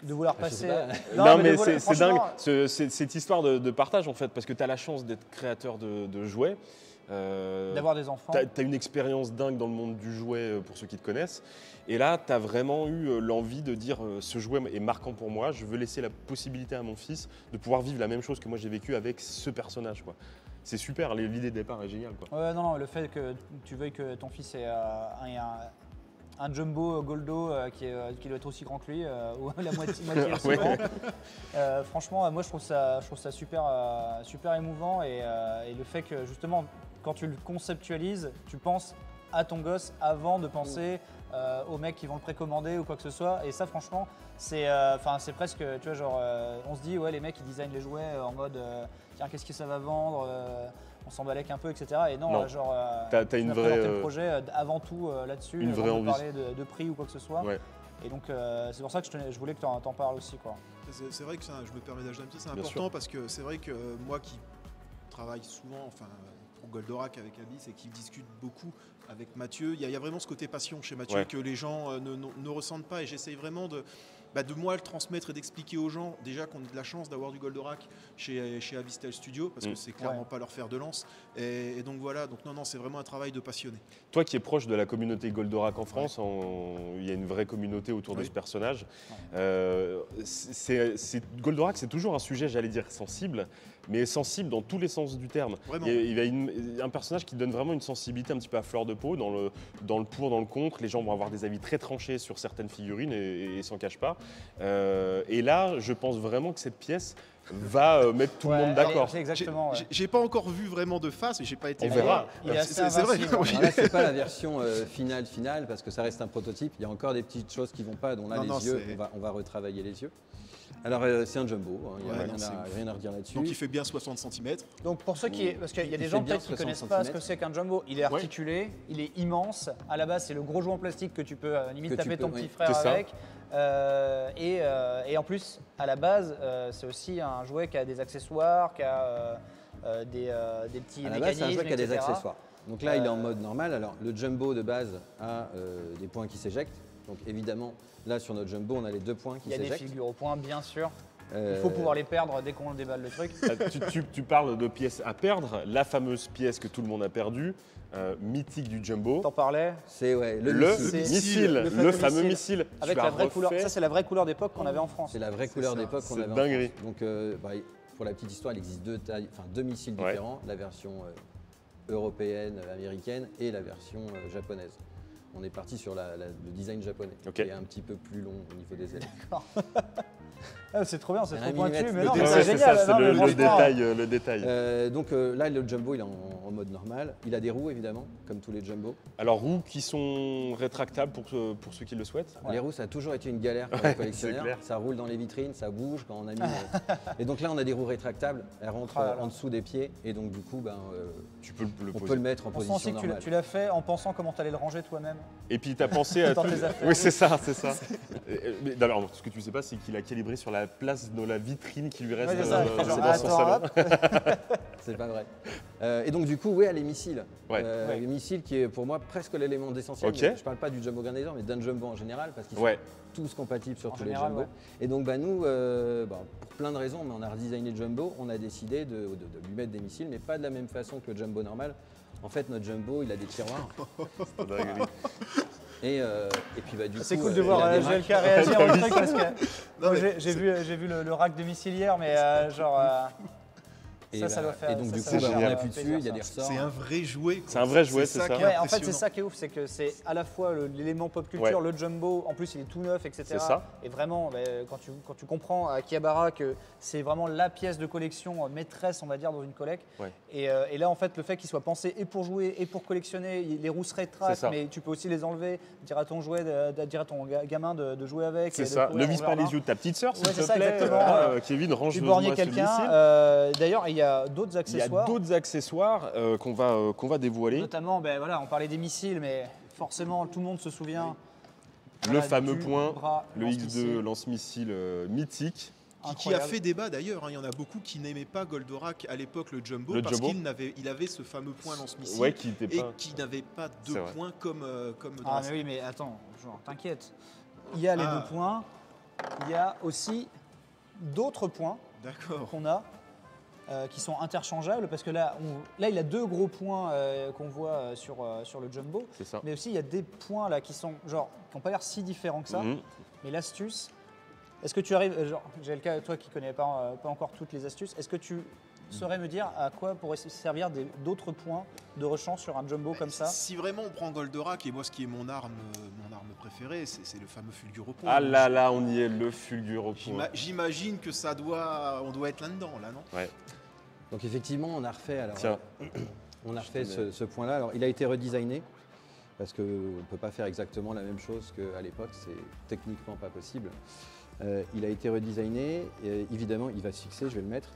De vouloir je sais passer. pas. Non, de mais vouloir- c'est dingue, franchement, cette histoire de partage en fait, parce que tu as la chance d'être créateur de jouets. D'avoir des enfants. Tu as une expérience dingue dans le monde du jouet pour ceux qui te connaissent. Et là, tu as vraiment eu l'envie de dire ce jouet est marquant pour moi, je veux laisser la possibilité à mon fils de pouvoir vivre la même chose que moi j'ai vécu avec ce personnage, quoi. C'est super, l'idée de départ est géniale, quoi. Ouais, non, le fait que tu veuilles que ton fils ait un jumbo Goldo qui doit être aussi grand que lui, ou la moitié aussi Ouais. grand. Franchement, moi je trouve ça super, super émouvant et le fait que justement, quand tu le conceptualises, tu penses à ton gosse avant de penser aux mecs qui vont le précommander ou quoi que ce soit. Et ça, franchement, c'est presque, tu vois, genre, on se dit, ouais, les mecs ils designent les jouets en mode, tiens, qu'est-ce que ça va vendre, on s'en balèque un peu, etc. Et non, Non. genre, T'as tu une vas vraie, présenter le projet avant tout là-dessus, une avant vraie de envie. parler de prix ou quoi que ce soit. Ouais. Et donc, c'est pour ça que je voulais que tu en parles aussi, quoi. C'est vrai que je me permets d'ajouter un petit, c'est Bien important parce que c'est vrai que moi qui travaille souvent, enfin pour Goldorak avec Abyss et qui discute beaucoup avec Mathieu, il y a vraiment ce côté passion chez Mathieu Ouais. que les gens ne ressentent pas et j'essaye vraiment de moi le transmettre et d'expliquer aux gens déjà qu'on a de la chance d'avoir du Goldorak chez Avistel Studio, parce que c'est clairement pas leur fer de lance. Et donc voilà, donc non, c'est vraiment un travail de passionné. Toi qui es proche de la communauté Goldorak en France, il y a une vraie communauté autour de ce personnage. Goldorak, c'est toujours un sujet, j'allais dire, sensible, mais sensible dans tous les sens du terme. Il y a un personnage qui donne vraiment une sensibilité un petit peu à fleur de peau, dans le pour, dans le contre. Les gens vont avoir des avis très tranchés sur certaines figurines et s'en cachent pas. Et là, je pense vraiment que cette pièce va mettre tout le monde d'accord. J'ai pas encore vu vraiment de face, et j'ai pas été. On verra. C'est vrai. Là, c'est pas la version finale, parce que ça reste un prototype. Il y a encore des petites choses qui vont pas, dont là, les yeux, on va retravailler les yeux. Alors, c'est un jumbo, il n'y a rien à redire là-dessus. Donc, il fait bien 60 cm. Donc, pour ceux qui. Parce qu'il y a des gens peut-être qui ne connaissent pas ce que c'est qu'un jumbo. Il est articulé, il est immense. À la base, c'est le gros jouet en plastique que tu peux limite taper ton petit frère avec. Et en plus, à la base, c'est aussi un jouet qui a des accessoires, qui a des petits mécanismes. À la base, c'est un jouet qui a des accessoires. Donc là, il est en mode normal. Alors, le jumbo de base a des points qui s'éjectent. Donc évidemment, là sur notre jumbo, on a les 2 points qui s'éjectent. Il y a des figures au point, bien sûr. Il faut pouvoir les perdre dès qu'on déballe le truc. Tu parles de pièces à perdre. La fameuse pièce que tout le monde a perdue, mythique du jumbo. T'en parlais? C'est le fameux missile. Avec la vraie couleur. Ça, c'est la vraie couleur d'époque qu'on avait en France. C'est la vraie couleur d'époque qu'on avait en France. Donc, pour la petite histoire, il existe 2 missiles différents. La version européenne, américaine et la version japonaise. On est parti sur le design japonais, qui est un petit peu plus long au niveau des ailes. C'est trop bien, c'est trop pointu, mais non, c'est génial. C'est le détail. Donc là, le jumbo, il est en mode normal. Il a des roues, évidemment, comme tous les jumbos. Alors, roues qui sont rétractables pour ceux qui le souhaitent. Les roues, ça a toujours été une galère pour les collectionneurs. Ça roule dans les vitrines, ça bouge quand on a mis. Et donc là, on a des roues rétractables. Elles rentrent en dessous des pieds. Et donc, du coup, tu peux le on poser. peut le mettre en position normale. On sent que tu l'as fait en pensant comment tu allais le ranger toi-même. Et puis, tu as pensé à. Oui, c'est ça. Mais alors, ce que tu ne sais pas, c'est qu'il a calibré sur la place dans la vitrine qui lui reste dans son salon. C'est pas vrai. Et donc du coup, les missiles. Les missiles qui est pour moi presque l'élément essentiel. Je parle pas du Jumbo Garnizer, mais d'un jumbo en général, parce qu'ils sont tous compatibles sur tous les jumbos. Et donc nous, pour plein de raisons, mais on a redesigné le jumbo, on a décidé de lui mettre des missiles, mais pas de la même façon que le jumbo normal. En fait, notre jumbo, il a des tiroirs. Et puis du coup, c'est cool de voir GLK réagir au truc parce que j'ai vu le rack de missiles hier, mais ça doit faire. Et donc du coup, on appuie dessus, il y a des ressorts. C'est un vrai jouet. C'est un vrai jouet, c'est ça. En fait, c'est ça qui est ouf, c'est que c'est à la fois l'élément pop culture, le jumbo, en plus il est tout neuf, etc. C'est ça. Et vraiment, quand tu comprends à Akihabara que c'est vraiment la pièce de collection maîtresse, on va dire, dans une collecte. Et là, en fait, le fait qu'il soit pensé et pour jouer et pour collectionner, les roues se rétractent, mais tu peux aussi les enlever, dire à ton gamin de jouer avec. C'est ça. Ne vise pas les yeux de ta petite sœur, s'il te plaît. Kevin, range-moi ce missile. D'ailleurs, il y a d'autres accessoires. Il y a d'autres accessoires qu'on va dévoiler. Notamment, on parlait des missiles, mais forcément, tout le monde se souvient. Le fameux point, le X2 lance-missile mythique. Qui a fait débat d'ailleurs. Il y en a beaucoup qui n'aimaient pas Goldorak à l'époque, le jumbo, parce qu'il avait ce fameux point lance-missile qui n'avait pas 2 points comme dans mais oui, mais attends, t'inquiète. Il y a les 2 points, il y a aussi d'autres points qu'on a. Qui sont interchangeables parce que là il a 2 gros points qu'on voit sur le jumbo, mais aussi il y a des points là qui n'ont pas l'air si différents que ça. Mais l'astuce, est-ce que tu arrives, GLK, toi qui connais pas encore toutes les astuces, est-ce que tu saurais me dire à quoi pourrait servir d'autres points de rechange sur un jumbo comme ça? Si vraiment on prend Goldorak, et moi ce qui est mon arme préférée, c'est le fameux fulgure au point. Ah là, on y est, le fulgure au point. J'imagine que on doit être là-dedans, là, non? Ouais. Donc effectivement, on a refait, ce point-là. Alors il a été redesigné parce qu'on ne peut pas faire exactement la même chose qu'à l'époque, c'est techniquement pas possible. Il a été redesigné, et évidemment il va se fixer, je vais le mettre.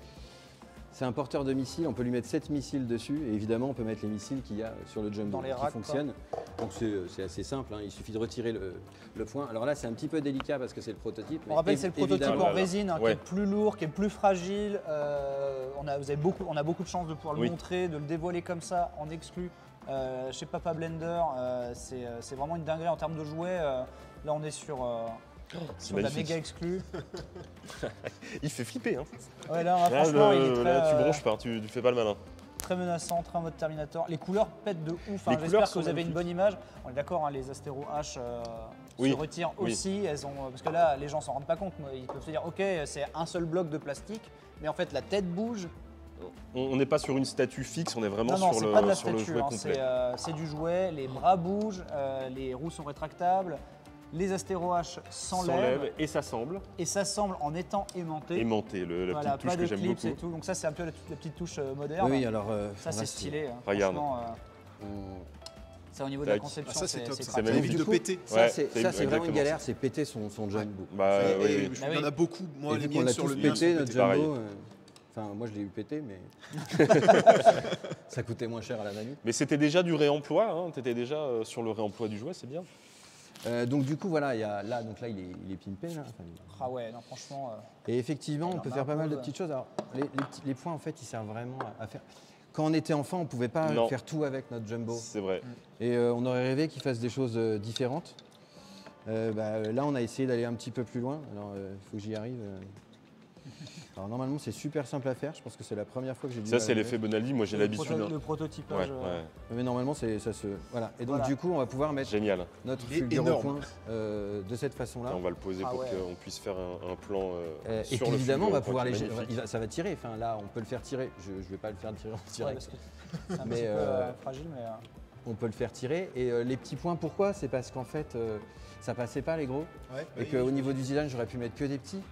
C'est un porteur de missiles, on peut lui mettre 7 missiles dessus, et évidemment on peut mettre les missiles qu'il y a sur le jumbo qui fonctionnent. Donc c'est assez simple, il suffit de retirer le point. Alors là c'est un petit peu délicat parce que c'est le prototype. On rappelle c'est le prototype en résine qui est plus lourd, qui est plus fragile. On a beaucoup de chance de pouvoir le montrer, de le dévoiler comme ça en exclu. Chez Papa Blender, c'est vraiment une dinguerie en termes de jouets. Là on est sur sur la méga exclue. Il fait flipper. Hein. Ouais, là, franchement, il est très, là, tu bronches pas, tu fais pas le malin. Très menaçant, très en mode Terminator. Les couleurs pètent de ouf. Hein. J'espère que vous avez une bonne image. On est d'accord, hein, les Astéro H se retirent aussi. Elles ont, parce que là, les gens s'en rendent pas compte. Ils peuvent se dire, ok, c'est un seul bloc de plastique, mais en fait, la tête bouge. On n'est pas sur une statue fixe, on est vraiment sur le jouet complet. C'est du jouet, les bras bougent, les roues sont rétractables. Les Astéro H s'enlèvent et s'assemblent. Et s'assemblent en étant aimantés. Aimantés, la petite touche que j'aime beaucoup. Et tout. Donc ça, c'est un peu la petite touche moderne. Oui, alors ça, c'est stylé. Regarde. Ça, au niveau de la conception, ça, c'est top. C'est ça donne envie de péter. Ça, c'est vraiment une galère, c'est péter son Jumbo. Il y en a beaucoup. Moi, les miennes sur le mien pété, notre Jumbo. Enfin, moi, je l'ai eu pété, mais ça coûtait moins cher à la manu. Mais c'était déjà du réemploi. Hein. Tu étais déjà sur le réemploi du jouet, c'est bien. Donc du coup voilà, là il est pimpé là. Ah ouais, non franchement. Et effectivement, on peut faire pas mal de petites choses. Alors les points en fait, ils servent vraiment à faire. Quand on était enfant, on pouvait pas faire tout avec notre Jumbo. C'est vrai. Et on aurait rêvé qu'ils fassent des choses différentes. Là, on a essayé d'aller un petit peu plus loin. Alors il faut que j'y arrive. Alors normalement, c'est super simple à faire. Je pense que c'est la première fois que j'ai dû. Ça, c'est l'effet Bonaldi. Moi, j'ai l'habitude. Le prototypage. Mais normalement, ça se. Voilà. Et donc, du coup, on va pouvoir mettre notre fulgure au point de cette façon-là. On va le poser pour qu'on puisse faire un plan. Et puis, évidemment, on va pouvoir ça va tirer. Enfin, là, on peut le faire tirer. Je ne vais pas le faire tirer en direct. C'est un petit peu fragile, mais. On peut le faire tirer. Et les petits points, pourquoi? C'est parce qu'en fait, ça passait pas les gros. Et qu'au niveau du design, j'aurais pu mettre que des petits.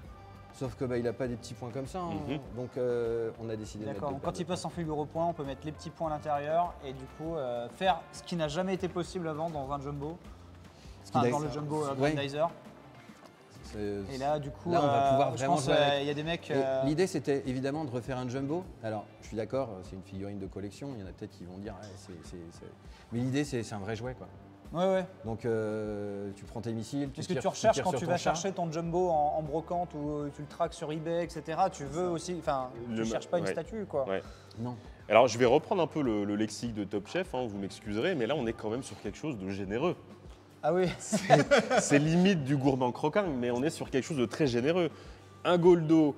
Sauf que il n'a pas des petits points comme ça, hein. Donc on a décidé de mettre. D'accord, quand il passe en fulgure au point, on peut mettre les petits points à l'intérieur et du coup faire ce qui n'a jamais été possible avant dans un Jumbo, dans le Jumbo Grandizer. Et là, du coup, on va pouvoir vraiment jouer avec. Il y a des mecs. L'idée, c'était évidemment de refaire un Jumbo. Alors, je suis d'accord, c'est une figurine de collection. Il y en a peut-être qui vont dire, mais l'idée, c'est un vrai jouet, quoi. Ouais. Donc tu prends tes missiles. Qu'est-ce que tu recherches quand tu vas chercher ton Jumbo en brocante ou tu le traques sur eBay, etc. Tu veux aussi, enfin, tu ne cherches pas une statue, quoi. Ouais. Non. Alors je vais reprendre un peu le lexique de Top Chef, hein, vous m'excuserez, mais là on est quand même sur quelque chose de généreux. Ah oui. C'est limite du gourmand croquant, mais on est sur quelque chose de très généreux. Un Goldo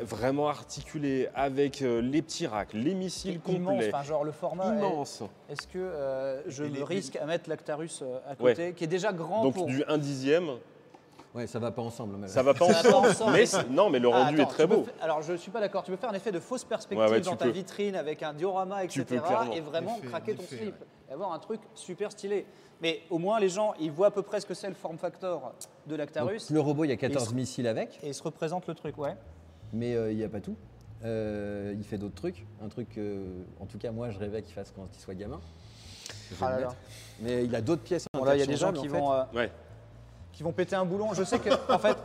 vraiment articulé avec les petits racks, les missiles complets. Enfin, genre le format immense. Est-ce que je me risque à mettre l'Actarus à côté, qui est déjà grand? Donc du 1/10. Ouais, ça va pas ensemble. Mais... Ça va pas ensemble. Mais le rendu est très beau. Alors je suis pas d'accord. Tu peux faire un effet de fausse perspective dans ta vitrine avec un diorama, etc. Et vraiment craquer ton slip et avoir un truc super stylé. Mais au moins, les gens, ils voient à peu près ce que c'est le form factor de l'Actarus. Le robot, il y a 14 missiles avec. Et ils se représentent le truc, ouais. Mais il n'y a pas tout. Il fait d'autres trucs. Un truc, en tout cas, moi, je rêvais qu'il fasse quand il soit gamin. Mais il a d'autres pièces. Là, il y a des gens qui vont péter un boulon. Je sais que, en fait,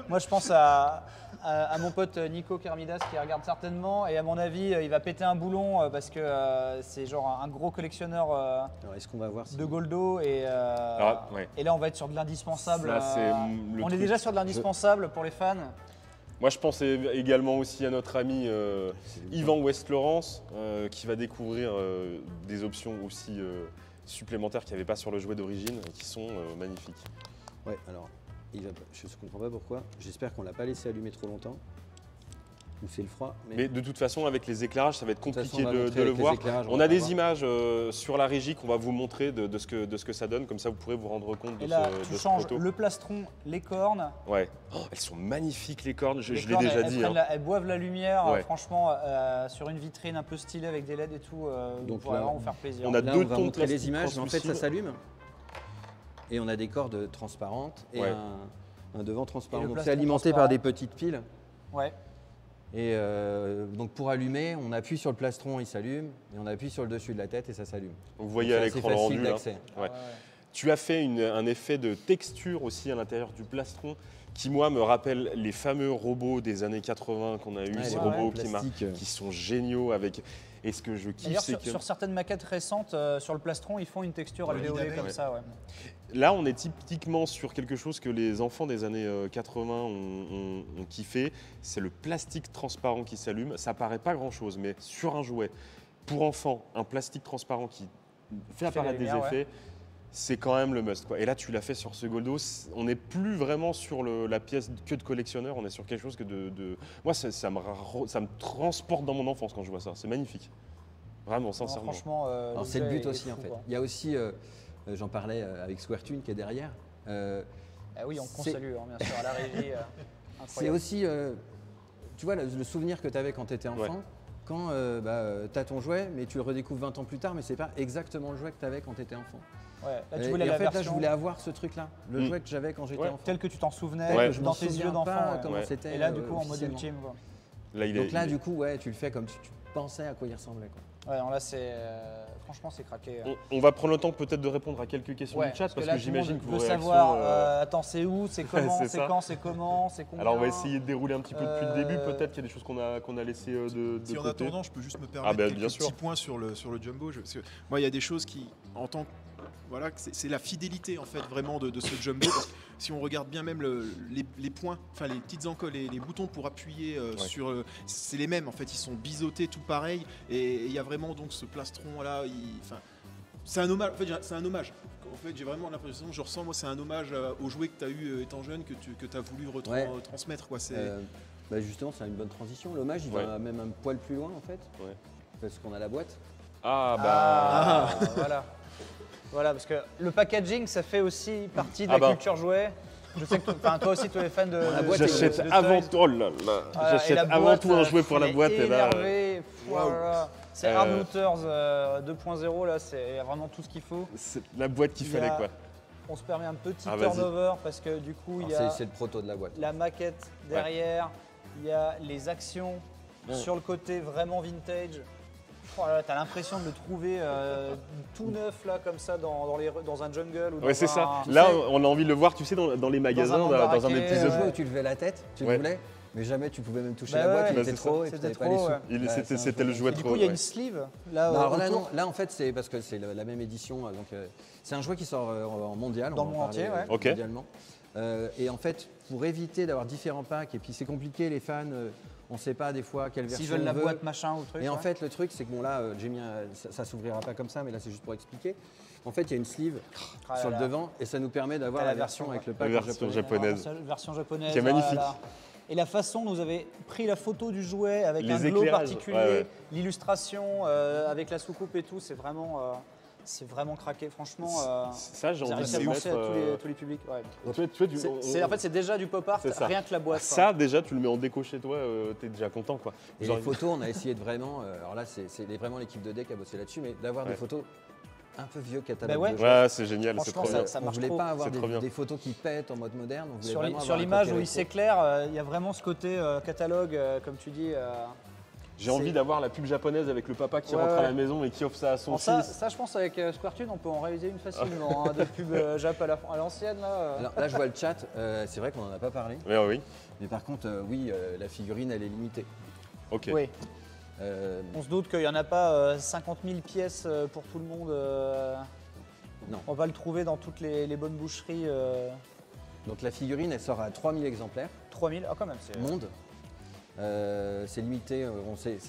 moi, je pense à mon pote Nico Kermidas qui regarde certainement, et à mon avis, il va péter un boulon parce que c'est genre un gros collectionneur est-ce qu'on va voir de Goldo, et là, on va être sur de l'indispensable. On est déjà sur de l'indispensable pour les fans. Moi, je pense également aussi à notre ami Yvan West-Laurence qui va découvrir des options aussi supplémentaires qu'il n'y avait pas sur le jouet d'origine et qui sont magnifiques. Ouais, alors, je ne comprends pas pourquoi. J'espère qu'on ne l'a pas laissé allumer trop longtemps. Ou c'est le froid. Mais de toute façon, avec les éclairages, ça va être compliqué de le voir. On a des images sur la régie qu'on va vous montrer de ce que ça donne. Comme ça, vous pourrez vous rendre compte de ce proto. Et là, tu changes le plastron, les cornes. Ouais. Oh, elles sont magnifiques, les cornes. Je l'ai déjà dit. Elles boivent la lumière, franchement, sur une vitrine un peu stylée avec des LED et tout. Donc là, vraiment vous faire plaisir. On a deux tons de montrer les images, mais en fait, ça s'allume. Et on a des cordes transparentes et un devant transparent. Donc c'est alimenté par des petites piles. Ouais. Et donc pour allumer, on appuie sur le plastron, il s'allume, et on appuie sur le dessus de la tête et ça s'allume. Vous voyez à l'écran le rendu. Ouais. Tu as fait un effet de texture aussi à l'intérieur du plastron qui, moi, me rappelle les fameux robots des années 80 qu'on a eu, ces robots qui sont géniaux avec... Et ce que je kiffe, c'est que... Sur certaines maquettes récentes, sur le plastron, ils font une texture alvéolée comme ça. Ouais. Là, on est typiquement sur quelque chose que les enfants des années 80 ont kiffé. C'est le plastique transparent qui s'allume. Ça paraît pas grand-chose, mais sur un jouet, pour enfants, un plastique transparent qui fait apparaître des effets, c'est quand même le must, quoi. Et là, tu l'as fait sur ce Goldo. On n'est plus vraiment sur la pièce que de collectionneur. On est sur quelque chose que moi, ça me transporte dans mon enfance quand je vois ça. C'est magnifique. Vraiment, sincèrement. Franchement, c'est le but aussi, en fait. Il y a aussi, j'en parlais avec Squaretoon qui est derrière. Oui, on salue, hein, bien sûr, à la régie. C'est aussi, tu vois, le souvenir que tu avais quand tu étais enfant. Quand tu as ton jouet, mais tu le redécouvres 20 ans plus tard, mais c'est pas exactement le jouet que tu avais quand tu étais enfant. Ouais, là, je voulais avoir ce truc-là, le jouet que j'avais quand j'étais enfant. Tel que tu t'en souvenais, dans tes yeux d'enfant. Comment c'était. Et là, du coup, en mode ultime. Du coup, tu le fais comme si tu pensais à quoi il ressemblait, quoi. Ouais, non, là, franchement, c'est craqué. On va prendre le temps peut-être de répondre à quelques questions du chat, parce que j'imagine que vous savoir, attends, c'est où, c'est comment, c'est quand, c'est comment, c'est combien. Alors, on va essayer de dérouler un petit peu depuis le début. Peut-être qu'il y a des choses qu'on a laissé de si côté. En attendant, je peux juste me permettre quelques petits points sur le Jumbo. Parce que moi, il y a des choses qui, en tant que voilà, c'est la fidélité en fait vraiment de ce Jumbo. Si on regarde bien même les points, enfin les petites encoles, les boutons pour appuyer sur, c'est les mêmes en fait. Ils sont biseautés tout pareil et il y a vraiment donc ce plastron là. C'est un hommage. En fait, c'est un hommage. En fait, j'ai vraiment l'impression, je ressens moi, c'est un hommage au jouet que tu as eu étant jeune que tu as voulu transmettre quoi. Justement, c'est une bonne transition. L'hommage, il va même un poil plus loin en fait, parce qu'on a la boîte. Voilà, parce que le packaging, ça fait aussi partie de la culture jouet. Je sais que toi aussi, tu es fan de la boîte. J'achète avant tout un jouet pour la boîte. C'est Hard Looters 2.0, là, c'est vraiment tout ce qu'il faut. C'est la boîte qu'il fallait, quoi. On se permet un petit turnover parce que du coup, il y a c'est le proto de la boîte. La maquette derrière, il y a les actions sur le côté vraiment vintage. T'as l'impression de le trouver tout neuf là comme ça dans un jungle ou c'est ça. Là on a envie de le voir, tu sais, dans les magasins, dans un des petits jeux où tu levais la tête, tu le voulais, mais jamais tu pouvais même toucher la boîte, il était trop et tu n'avais pas les sous. C'était le jouet trop. Du coup il y a une sleeve là. Là en fait c'est parce que c'est la même édition, donc c'est un jouet qui sort en mondial, dans le monde entier, mondialement. Et en fait pour éviter d'avoir différents packs, et puis c'est compliqué les fans. On ne sait pas des fois quelle version. S'ils veulent la boîte machin ou truc. Et en fait, le truc, c'est que bon, là, j'ai mis ça s'ouvrira pas comme ça, mais là, c'est juste pour expliquer. En fait, il y a une sleeve sur le devant et ça nous permet d'avoir la version avec le pack japonaise. La version japonaise. Qui est magnifique. Et la façon dont vous avez pris la photo du jouet avec un glow particulier, l'illustration avec la soucoupe et tout, c'est vraiment craqué, franchement. Ça, j'ai envie de penser à tous les publics. En fait, c'est déjà du pop art, rien que la boîte. Ça, déjà, tu le mets en déco chez toi, t'es déjà content, quoi. Et les photos, on a essayé de vraiment. Alors là, c'est vraiment l'équipe de DEC qui a bossé là-dessus, mais d'avoir des photos un peu vieux catalogue. C'est génial, c'est trop bien. Ça on voulait pas avoir des photos qui pètent en mode moderne. Sur l'image où il s'éclaire, il y a vraiment ce côté catalogue, comme tu dis. J'ai envie d'avoir la pub japonaise avec le papa qui rentre à la maison et qui offre ça à son fils. Ça, je pense, avec Squaretoon, on peut en réaliser une facilement, de pub Jap à l'ancienne. Alors là, je vois le chat, c'est vrai qu'on n'en a pas parlé. Oui. Mais par contre, la figurine, elle est limitée. Ok. Oui. On se doute qu'il n'y en a pas 50 000 pièces pour tout le monde. Non. On va le trouver dans toutes les bonnes boucheries. Donc la figurine, elle sort à 3000 exemplaires. 3000, quand même. Monde. C'est limité,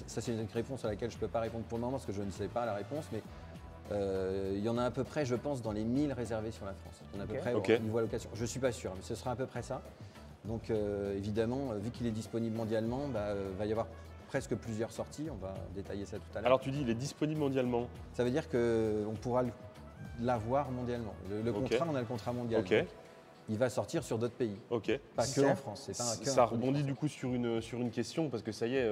ça c'est une réponse à laquelle je ne peux pas répondre pour le moment parce que je ne sais pas la réponse, mais il y en a à peu près, je pense, dans les 1000 réservés sur la France. Il y en a à peu près au niveau allocation. Je ne suis pas sûr, mais ce sera à peu près ça. Donc évidemment, vu qu'il est disponible mondialement, va y avoir presque plusieurs sorties, on va détailler ça tout à l'heure. Alors tu dis il est disponible mondialement. Ça veut dire qu'on pourra l'avoir mondialement. Le contrat, on a le contrat mondial. Il va sortir sur d'autres pays. Pas que en France. C'est pas ça rebondit du coup sur une question, parce que ça y est,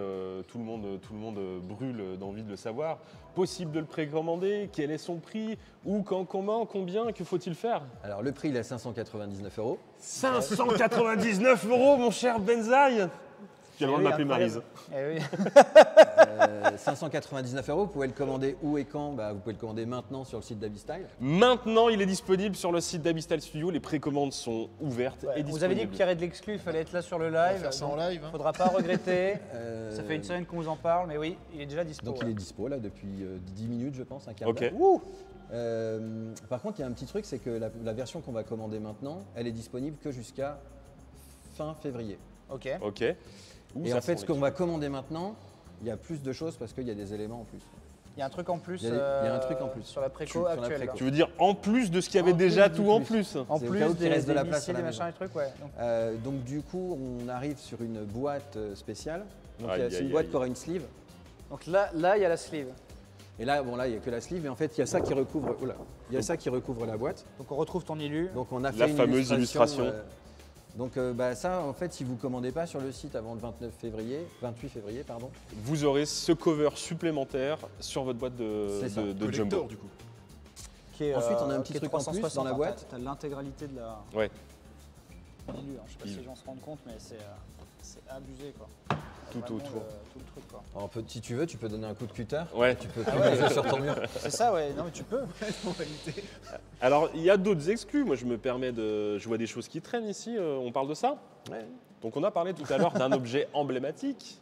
tout le monde brûle d'envie de le savoir. Possible de le précommander? Quel est son prix? Où, quand, comment, combien? Que faut-il faire? Alors le prix il est à 599 €. 599 € mon cher Benzaï. Tu as le droit de m'appeler Maryse. 599 €, vous pouvez le commander où et quand? Vous pouvez le commander maintenant sur le site d'Abystyle. Maintenant, il est disponible sur le site d'Abystyle Studio. Les précommandes sont ouvertes et disponibles. Vous avez dit qu'il y aurait de l'exclus, il fallait être là sur le live. On va faire ça en live. Il ne faudra pas regretter. Ça fait une semaine qu'on vous en parle, mais oui, il est déjà dispo. Donc il est dispo là depuis 10 minutes, je pense, un quart d'heure. Par contre, il y a un petit truc, c'est que la version qu'on va commander maintenant, elle est disponible que jusqu'à fin février. Ok. Et en fait, ce qu'on va commander maintenant, il y a plus de choses parce qu'il y a des éléments en plus. Il y a un truc en plus, Il y a un truc en plus. sur la préco Sur la actuelle. préco. Tu veux dire en plus de ce qu'il y avait En déjà plus du tout en plus. plus En C'est au plus cas où qu'il reste de la des place missiles, à la des machins, maison. les trucs, ouais. Donc du coup, on arrive sur une boîte spéciale. Donc Aïe, c'est aïe, une boîte aïe. qui aura une sleeve. Donc là, il y a la sleeve. Et là, bon là, il n'y a que la sleeve. Et en fait, il y a ça qui recouvre. Oula, il y a ça qui recouvre la boîte. Donc on retrouve ton élu. Donc on a fait La une fameuse illustration. Donc ça, en fait, si vous commandez pas sur le site avant le 28 février, pardon. Vous aurez ce cover supplémentaire sur votre boîte C'est ça. de Collector, Jumbo. du coup. Qui est, Ensuite, on a un qui petit est truc en plus 360, dans la hein. boîte. T'as l'intégralité de la. Ouais, L'élu, hein. Je sais pas Il- si les gens se rendent compte, mais c'est abusé, quoi. tout Vraiment autour. tout le truc, quoi. Alors, si tu veux, tu peux donner un coup de cutter. Ouais. Tu peux tout sur ton mur. C'est ça, ouais. Non, mais tu peux. Alors, il y a d'autres exclus. Moi, je me permets de. Je vois des choses qui traînent ici. On parle de ça. Ouais. Donc, on a parlé tout à l'heure d'un objet emblématique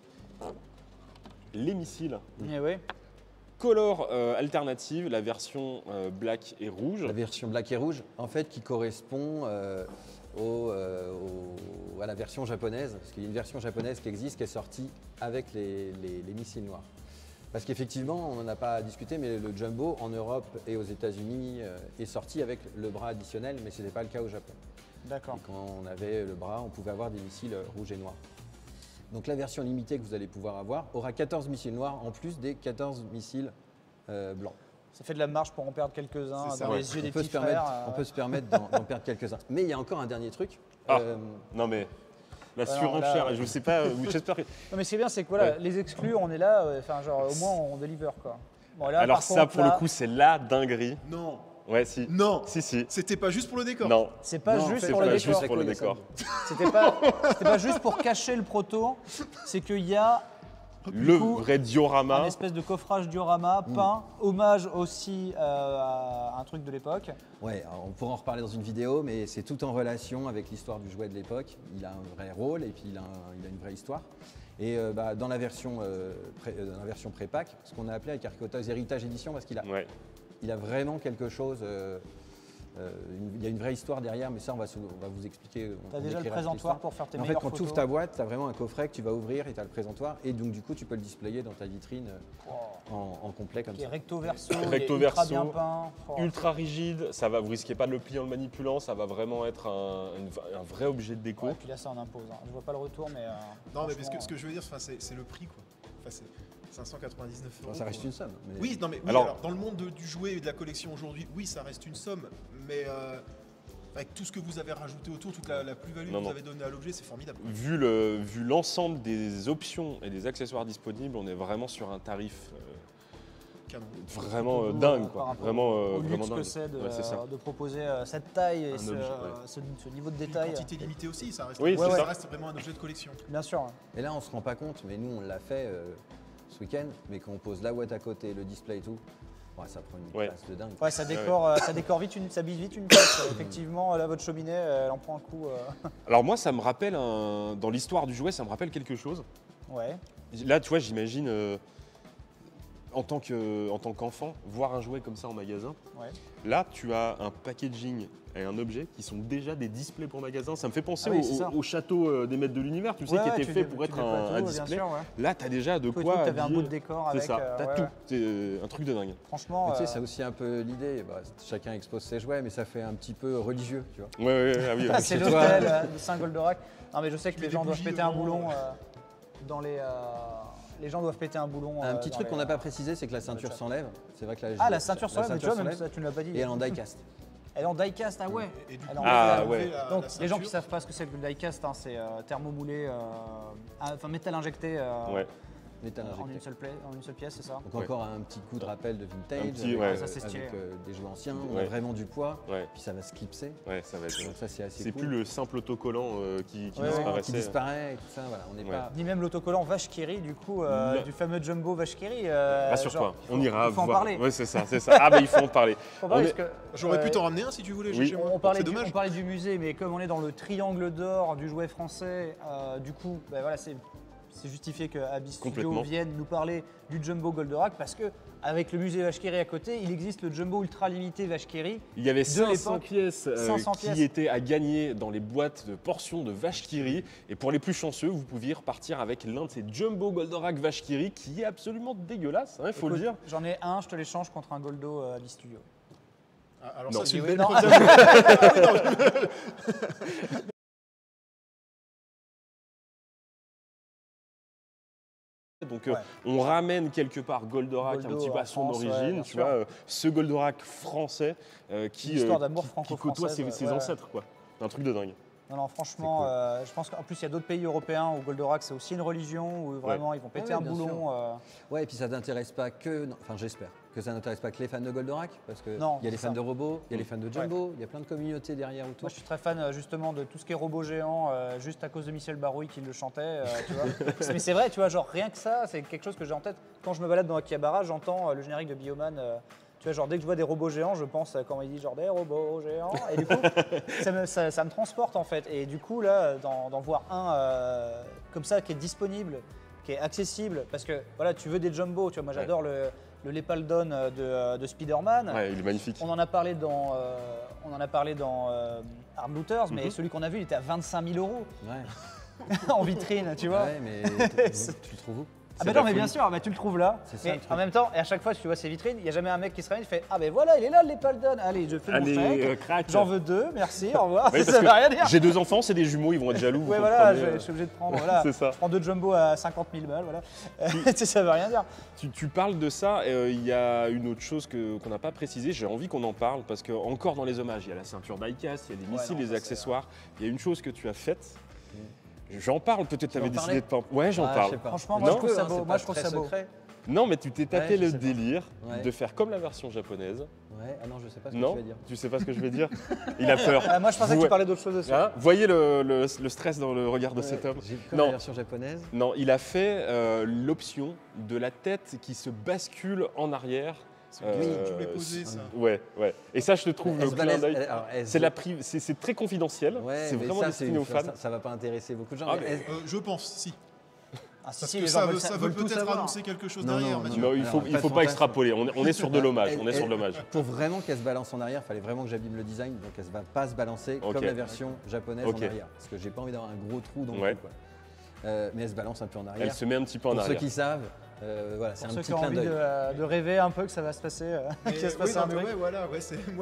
les missiles. Mais oui. Color alternative, la version black et rouge. La version black et rouge, en fait, qui correspond à la version japonaise. Parce qu'il y a une version japonaise qui existe, qui est sortie avec les missiles noirs. Parce qu'effectivement, on n'en a pas discuté, mais le Jumbo en Europe et aux États-Unis est sorti avec le bras additionnel, mais ce n'était pas le cas au Japon. D'accord. Et quand on avait le bras, on pouvait avoir des missiles rouges et noirs. Donc la version limitée que vous allez pouvoir avoir aura 14 missiles noirs en plus des 14 missiles blancs. Ça fait de la marge pour en perdre quelques-uns C'est ça, dans ouais. les yeux des On peut, petits se permettre, frères. on peut se permettre d'en perdre quelques-uns. Mais il y a encore un dernier truc. Ah. Non, mais la Alors surenchère, là, je sais pas, j'espère que. Non, mais ce qui est bien, c'est que voilà, Ouais. les exclus, on est là, enfin, genre, au moins, on délivre, quoi. Bon, là, Alors, par ça, contre, pour là, le coup, c'est la dinguerie. Non, Ouais, si. non, Si. c'était pas juste pour le décor. Non, c'est pas Non, juste c'est pour le pas décor. juste pour le décor. C'était pas juste pour cacher le proto, c'est qu'il y a Le coup, vrai un diorama. espèce de coffrage diorama peint, hommage aussi à un truc de l'époque. Ouais, alors on pourra en reparler dans une vidéo, mais c'est tout en relation avec l'histoire du jouet de l'époque. Il a un vrai rôle et puis il a une vraie histoire. Et dans la version pré-pack, ce qu'on a appelé avec Arcotos Heritage Edition, parce qu'il a, Ouais. il a vraiment quelque chose. Il y a une vraie histoire derrière, mais ça, on va vous expliquer. T'as on déjà le décrira toute présentoir l'histoire. pour faire tes En fait, meilleures quand tu photos. ouvres ta boîte, tu as vraiment un coffret que tu vas ouvrir et tu as le présentoir. Et donc, du coup, tu peux le displayer dans ta vitrine en complet comme Qui est ça. recto verso, Recto il est ultra verso, bien peint. Oh. Ultra rigide, ça va, vous risquez pas de le plier en le manipulant, ça va vraiment être un vrai objet de déco. Ouais, puis là, ça en impose. Hein. Je vois pas le retour, mais. Non, mais parce franchement, que ce que je veux dire, enfin, c'est le prix, quoi. Enfin, c'est 599 €. Ça reste une somme. mais- Oui, non, mais oui, Alors- alors, dans le monde du jouet et de la collection aujourd'hui, oui, ça reste une somme, mais avec tout ce que vous avez rajouté autour, toute la plus-value que Non, vous non. avez donnée à l'objet, c'est formidable. Vu l'ensemble des options et des accessoires disponibles, on est vraiment sur un tarif Canon. vraiment plutôt dingue, par quoi. rapport Vraiment, au vraiment luxe que dingue. c'est Ouais, c'est ça. de proposer cette taille et Un ce, objet, ouais. ce niveau de Une détail. quantité limitée aussi, ça reste, Oui, c'est ça ça. reste vraiment un objet de collection. Bien sûr. Et là, on se rend pas compte, mais nous, on l'a fait ce week-end. Mais quand on pose la boîte à côté, le display et tout, ouais, ça prend une Ouais. place de dingue. Ouais, ça décore vite, ça bise vite une pièce. Effectivement, là, votre cheminée, elle en prend un coup. Alors moi, ça me rappelle, dans l'histoire du jouet, ça me rappelle quelque chose. Ouais. Là, tu vois, j'imagine, en tant qu'enfant, voir un jouet comme ça en magasin. Ouais. Là, tu as un packaging et un objet qui sont déjà des displays pour magasin. Ça me fait penser Ah oui, c'est ça. au château des maîtres de l'univers, tu sais, Ouais, qui était tu fait dé- pour tu être déploies un tout, bien display. sûr, ouais. Là, tu as déjà de Tout et quoi tout, t'avais un habiller. bout de décor C'est avec. ça, t'as ouais, tout. ouais. C'est un truc de dingue. Franchement. Mais tu sais, c'est aussi un peu l'idée. Bah, chacun expose ses jouets, mais ça fait un petit peu religieux, tu vois. Ouais, ah oui. Ah, c'est chez toi. l'hôtel de Saint-Goldorak. Non, mais je sais que Tu les mets gens des doivent bougies péter au un moment, boulon dans les. Les gens doivent péter un boulon. Un petit dans truc les, qu'on n'a pas précisé, c'est que la ceinture chat. s'enlève. C'est vrai que Ah, la ceinture s'enlève, mais tu vois, même s'enlève. ça, tu ne l'as pas dit. Et elle est en die-cast. Elle est en die-cast, ah ouais. Et du Elle coup, est en- Ah, vous ouais. avez la Donc, les gens qui ceinture. savent pas ce que c'est que le die-cast, hein, c'est thermomoulé, enfin métal injecté Ouais. Métal en injecté. en une seule pièce, c'est ça. Donc Ouais. encore un petit coup de rappel de vintage, Un petit, avec, ouais. Ça, c'est stylé. avec, des jouets anciens, on a Ouais. vraiment du poids, Ouais, puis ça va se clipser. ouais, ça va être. Donc ça c'est assez C'est cool. plus le simple autocollant qui Ouais, disparaissait. qui disparaît et tout ça, voilà, on n'est Ouais. pas... Ni même l'autocollant Vache qui rit, du coup, Le- du fameux Jumbo Vache qui rit. Rassure-toi, on ira il faut en voir. parler. Ouais, c'est ça, c'est ça. Ah, bah il faut en parler. Faut en parler On est- parce que, J'aurais pu euh, t'en ramener un si tu voulais. Oui. chez moi. On parlait, C'est du, dommage. on parlait du musée, mais comme on est dans le triangle d'or du jouet français, du coup, bah voilà, c'est c'est justifié que Abyss Studio Complètement. vienne nous parler du Jumbo Goldorak parce que avec le musée Vachkiri à côté, il existe le Jumbo ultra limité Vachkiri. Il y avait 500 l'époque. pièces 500 qui pièces. étaient à gagner dans les boîtes de portions de Vachkiri. Et pour les plus chanceux, vous pouviez repartir avec l'un de ces Jumbo Goldorak Vachkiri qui est absolument dégueulasse, il faut le dire. J'en ai un, je te l'échange contre un Goldo Abyss Studio. Alors Non. ça, c'est une Oui, belle non. côte. Donc Ouais. on ramène quelque part Goldorak Goldo un petit peu en à son France, ouais, origine, bien tu sûr. vois, ce Goldorak français Une qui histoire d'amour qui côtoie franco-française, ses ouais. ancêtres, quoi. Un truc de dingue. Non, franchement, je pense qu'en plus, il y a d'autres pays européens où Goldorak, c'est aussi une religion, où vraiment, ils vont péter un bien boulon. Ouais, et puis ça n'intéresse pas que. Enfin, j'espère que ça n'intéresse pas que les fans de Goldorak, parce qu'il Non, y a les c'est fans ça. de robots, il y a les fans de Jumbo, il y a plein de communautés derrière autour. Moi, je suis très fan justement de tout ce qui est robot géant, juste à cause de Michel Barouille qui le chantait. Tu vois. Mais c'est vrai, tu vois, genre rien que ça, c'est quelque chose que j'ai en tête. Quand je me balade dans Akihabara, j'entends le générique de Bioman. Tu vois, genre dès que je vois des robots géants, je pense quand il dit genre des robots géants. Et du coup, ça me transporte en fait. Et du coup, là, d'en voir un comme ça qui est disponible, qui est accessible, parce que voilà, tu veux des Jumbo. Tu vois, moi j'adore le Lepaldon de Spider-Man. Ouais, il est magnifique. On en a parlé dans, Hard Looters, mais celui qu'on a vu, il était à 25 000 euros Ouais. en vitrine, tu vois. Ouais, mais tu le trouves où? Ah C'est bah de non, la mais bien folie. sûr, mais tu le trouves là. C'est ça, Mais le truc. en même temps, et à chaque fois, tu vois ces vitrines, il n'y a jamais un mec qui se réveille et fait ah ben voilà, il est là le Lepaldon. Allez, je fais mon Allez, chèque. crac. J'en veux 2, merci, au revoir. Ouais, Ça parce veut que rien dire. J'ai 2 enfants, c'est des jumeaux, ils vont être jaloux. vous Ouais, voilà, comprenez, je suis obligé de prendre. Voilà. C'est ça. Je prends 2 Jumbo à 50 000 balles, voilà. Tu sais, ça veut rien dire. Tu parles de ça, il y a une autre chose qu'on n'a pas précisé, j'ai envie qu'on en parle, parce que encore dans les hommages, il y a la ceinture diecast, il y a des missiles, non, des ça, c'est- accessoires. Il y a une chose que tu as faite, j'en parle, peut-être tu avais en décidé parler de pas... Ouais, j'en Ah, parle. je sais pas. Franchement, moi, Non. je trouve ça Hein, beau. c'est Moi, pas je trouve très ça beau. secret. Non, mais tu t'es tapé Ouais, je le sais pas. délire Ouais. de faire comme la version japonaise. Ouais, ah non, je sais pas ce que Non, tu vas dire. tu sais pas ce que je vais dire. Il a peur. Moi, je pensais que Vous- tu parlais d'autre chose aussi. Hein, voyez le stress dans le regard de cet homme. J'ai comme Non. la version japonaise. Non, il a fait l'option de la tête qui se bascule en arrière. C'est une question que tu voulais poser, ça. Ouais. Et ça, je te trouve le clin d'œil. C'est très confidentiel. Ouais, c'est mais vraiment ça, destiné aux fans. Ça va pas intéresser beaucoup de gens. Ah, mais mais- est-ce- Je pense, si. Ah, si, Parce si, que les gens ça veut veulent tout peut-être savoir. annoncer quelque chose Non, derrière, non, Mathieu. Non, il Alors, faut pas de pas fantasme. extrapoler. On est sur de l'hommage. On est sur de l'hommage. Pour vraiment qu'elle se balance en arrière, il fallait vraiment que j'abîme le design, donc elle ne va pas se balancer Ok. comme la version japonaise Ok. en arrière. Parce que j'ai pas envie d'avoir un gros trou dans le Ouais. cou, quoi. Mais elle se balance un peu en arrière. Elle se met un petit peu en Pour ceux arrière. qui savent, voilà, c'est Pour un ceux petit qui ont clin envie d'œil. de rêver un peu que ça va se passer, qu'il va se passer un truc. Ouais, voilà, ouais,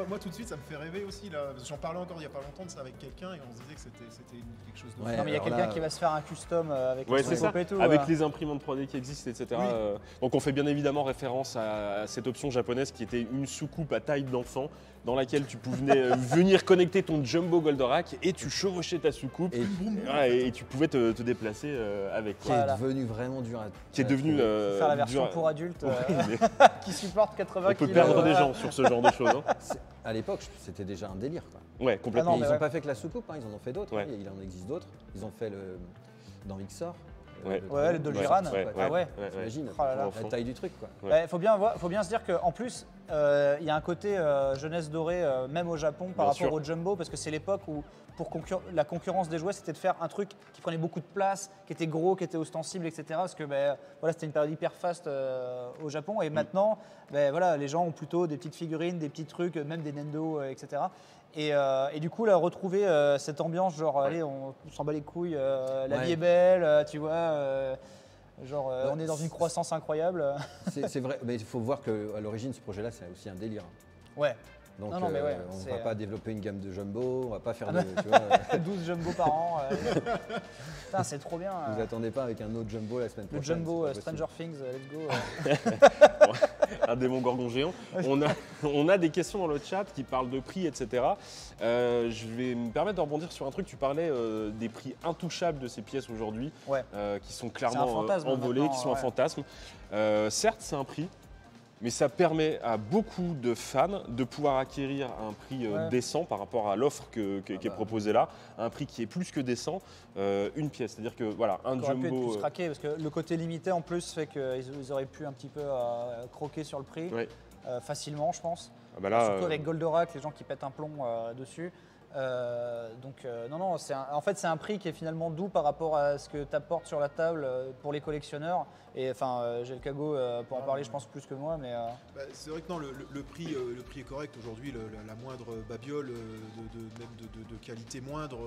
moi tout de suite ça me fait rêver aussi là. Parce que j'en parlais encore il y a pas longtemps de ça avec quelqu'un et on se disait que c'était quelque chose de Ouais, Non, mais il y a alors quelqu'un là, qui va se faire un custom avec Ouais, son c'est ça. scope et tout. Avec les imprimantes 3D qui existent, etc. Oui. Donc on fait bien évidemment référence à cette option japonaise qui était une soucoupe à taille d'enfant dans laquelle tu pouvais venir connecter ton Jumbo Goldorak et tu chevauchais ta soucoupe Et et tu pouvais te déplacer avec. qui Voilà. est devenu vraiment dur à. Qui est devenu Faire la version dur à- pour adultes Ouais, mais qui supporte 80 on kg. peut perdre des gens sur ce genre de choses. Hein. À l'époque, c'était déjà un délire, quoi. Ouais, complètement. Ah Et non, ils mais n'ont ouais. pas fait que la soucoupe, hein, ils en ont fait d'autres. Ouais. Hein, il en existe d'autres. Ils ont fait dans Vixor. Ouais. Ouais, le Dolgiran. Ah ouais. T'imagines Oh là là. la taille du truc, quoi. Ouais. Il faut bien se dire qu'en plus, il y a un côté jeunesse dorée, même au Japon, par Bien rapport sûr. au Jumbo, parce que c'est l'époque où pour la concurrence des jouets, c'était de faire un truc qui prenait beaucoup de place, qui était gros, qui était ostensible, etc. Parce que voilà, c'était une période hyper fast au Japon. Et maintenant, voilà, les gens ont plutôt des petites figurines, des petits trucs, même des Nendo, etc. Et du coup, là, retrouver cette ambiance, genre, allez, on s'en bat les couilles, la Ouais. vie est belle, tu vois. Genre, on est dans une croissance incroyable. C'est vrai, mais il faut voir qu'à l'origine, ce projet-là, c'est aussi un délire. Ouais, Donc, Non, mais ouais, on ne c'est, va pas développer une gamme de jumbo, on va pas faire Ah de. Tu vois, 12 jumbo par an. Putain, c'est trop bien. vous attendez pas avec un autre jumbo la semaine Le prochaine. jumbo c'est pas Stranger Things, let's go. Un démon gorgon géant. On a des questions dans le chat qui parlent de prix, etc. Je vais me permettre de rebondir sur un truc. Tu parlais des prix intouchables de ces pièces aujourd'hui, Ouais. qui sont C'est un clairement fantasme envolés, maintenant, qui sont un ouais. fantasme. Certes, c'est un prix, mais ça permet à beaucoup de fans de pouvoir acquérir un prix Ouais. décent par rapport à l'offre qui est proposée là, un prix qui est plus que décent, une pièce. C'est-à-dire que voilà, un On aurait pu être jumbo. plus craqué parce que le côté limité en plus fait qu'ils auraient pu un petit peu croquer sur le prix Ouais. facilement, je pense. Ah bah là, Surtout avec Goldorak, les gens qui pètent un plomb dessus. Non, en fait c'est un prix qui est finalement doux par rapport à ce que tu apportes sur la table pour les collectionneurs. Et enfin, j'ai le Cago pour en parler, je pense plus que moi, mais. C'est vrai que non, le prix est correct aujourd'hui. La moindre babiole de qualité moindre,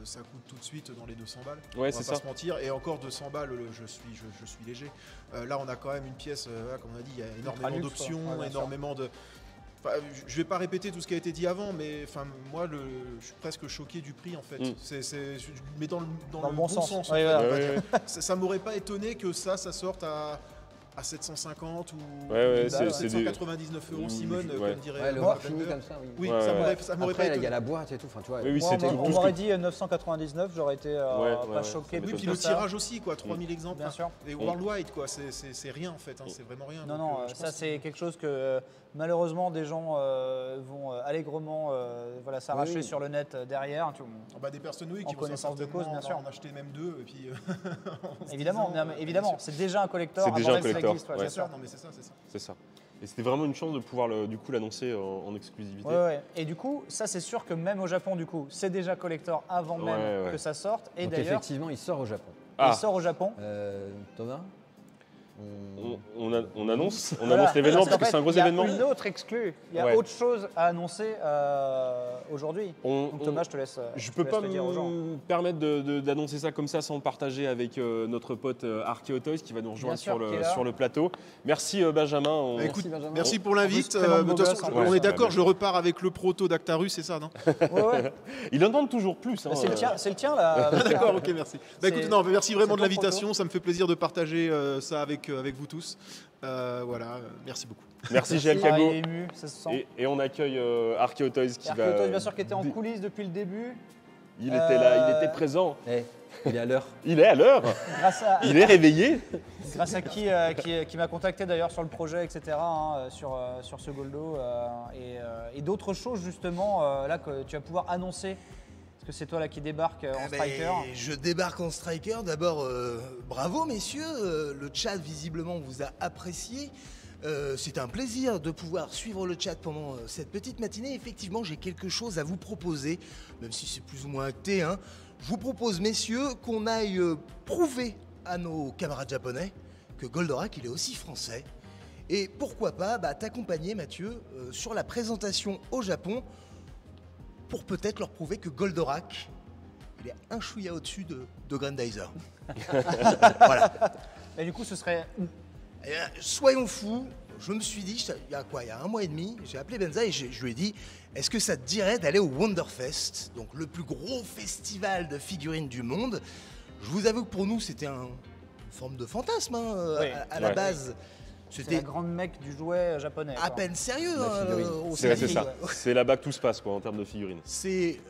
ça coûte tout de suite dans les 200 balles. Ouais, on va pas se mentir. Et encore 200 balles, je suis léger. Là, on a quand même une pièce, comme on a dit, il y a énormément d'options, énormément de. Enfin, je vais pas répéter tout ce qui a été dit avant, mais enfin, moi, je suis presque choqué du prix en fait. Mais dans le bon sens. Ouais, ça m'aurait pas étonné que ça sorte à 750 ou 799 €, Simone, comme dirait. Le voir fini comme ça, oui. Oui, ça m'aurait pas étonné. Il y a la boîte et tout. Enfin, tu vois, on m'aurait dit 999, j'aurais été pas choqué. Oui, puis le tirage aussi, quoi, 3000 exemples. Bien sûr. Et worldwide, quoi, c'est rien en fait, c'est vraiment rien. Non, ça c'est quelque chose que malheureusement des gens vont allègrement s'arracher sur le net derrière. Des personnes qui vont connaissance de cause, bien sûr. en acheter même 2 et puis. Évidemment, c'est déjà un collector. C'est déjà un collector. Bien sûr, non mais c'est ça. C'est ça. Et c'était vraiment une chance de pouvoir l'annoncer en exclusivité. Ouais. Et du coup, ça c'est sûr que même au Japon, du coup, c'est déjà collector avant même que ça sorte. Et donc d'ailleurs, effectivement, il sort au Japon. Il sort au Japon. Thomas, on annonce l'événement parce que c'est un gros événement. Il y a une autre exclue. Il y a autre chose à annoncer aujourd'hui. Donc Thomas, je te laisse. Je peux pas me permettre d'annoncer ça comme ça sans le partager avec notre pote Archeotoys qui va nous rejoindre sur le plateau. Merci Benjamin. Merci pour l'invite. De toute façon, on est d'accord, je repars avec le proto d'Actarus, c'est ça, non? Ouais. Il en demande toujours plus. C'est le tien là. D'accord, ok, merci. Écoute, merci vraiment de l'invitation. Ça me fait plaisir de partager ça avec vous tous. Merci beaucoup. Merci GL Cago. Il est ému, ça se sent. Et on accueille Archeotoys qui va. Archeotoys, bien sûr, qui était en coulisses depuis le début. Il était là, il était présent. Il est à l'heure. Il est à l'heure. Il est réveillé. Grâce à qui m'a contacté d'ailleurs sur le projet, etc. Sur ce Goldo et d'autres choses justement là que tu vas pouvoir annoncer. Parce que c'est toi là qui débarque en striker. Je débarque en striker. D'abord, bravo messieurs. Le chat visiblement vous a apprécié. C'est un plaisir de pouvoir suivre le chat pendant cette petite matinée. Effectivement, j'ai quelque chose à vous proposer, même si c'est plus ou moins acté. Je vous propose messieurs qu'on aille prouver à nos camarades japonais que Goldorak il est aussi français. Et pourquoi pas t'accompagner Mathieu sur la présentation au Japon pour peut-être leur prouver que Goldorak, il est un chouïa au-dessus de Grandizer. Voilà. Et du coup, ce serait... soyons fous, je me suis dit, il y a un mois et demi, j'ai appelé Benza et je lui ai dit, est-ce que ça te dirait d'aller au Wonderfest, donc le plus gros festival de figurines du monde? Je vous avoue que pour nous, c'était une forme de fantasme à la base. C'était la grande mecque du jouet japonais. À peine sérieux. C'est ça. C'est là-bas que tout se passe en termes de figurines. C'est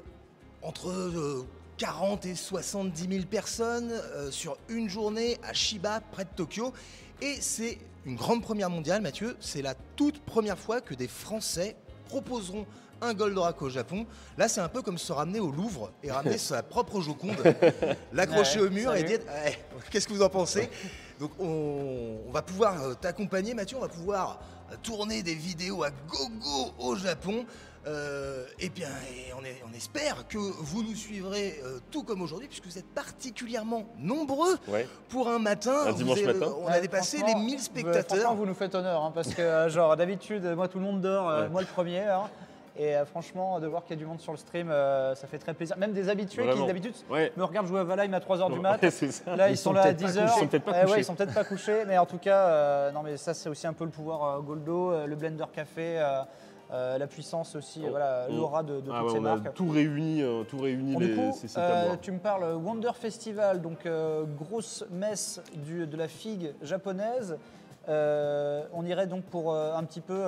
entre 40 et 70 000 personnes sur une journée à Shiba, près de Tokyo. Et c'est une grande première mondiale, Mathieu. C'est la toute première fois que des Français proposeront un Goldorak au Japon. Là, c'est un peu comme se ramener au Louvre et ramener sa propre Joconde, l'accrocher au mur et dire qu'est-ce que vous en pensez? Donc on va pouvoir t'accompagner Mathieu, on va pouvoir tourner des vidéos à gogo au Japon. Et on espère que vous nous suivrez tout comme aujourd'hui, puisque vous êtes particulièrement nombreux pour un matin. Un dimanche matin. On a dépassé les 1000 spectateurs. Franchement, vous nous faites honneur, parce que d'habitude, moi tout le monde dort, moi le premier. Et franchement, de voir qu'il y a du monde sur le stream, ça fait très plaisir. Même des habitués qui d'habitude me regardent jouer à Valheim à 3h du mat. Là, ils sont là à 10h. Ils sont peut-être pas couchés. Ils sont peut-être pas couchés. Mais en tout cas, non, mais ça, c'est aussi un peu le pouvoir Goldo, le Blender Café, la puissance aussi, l'aura de toutes ces marques. On a tout réuni ces sites à voir. Tu me parles Wonder Festival, donc grosse messe de la figue japonaise. On irait donc pour un petit peu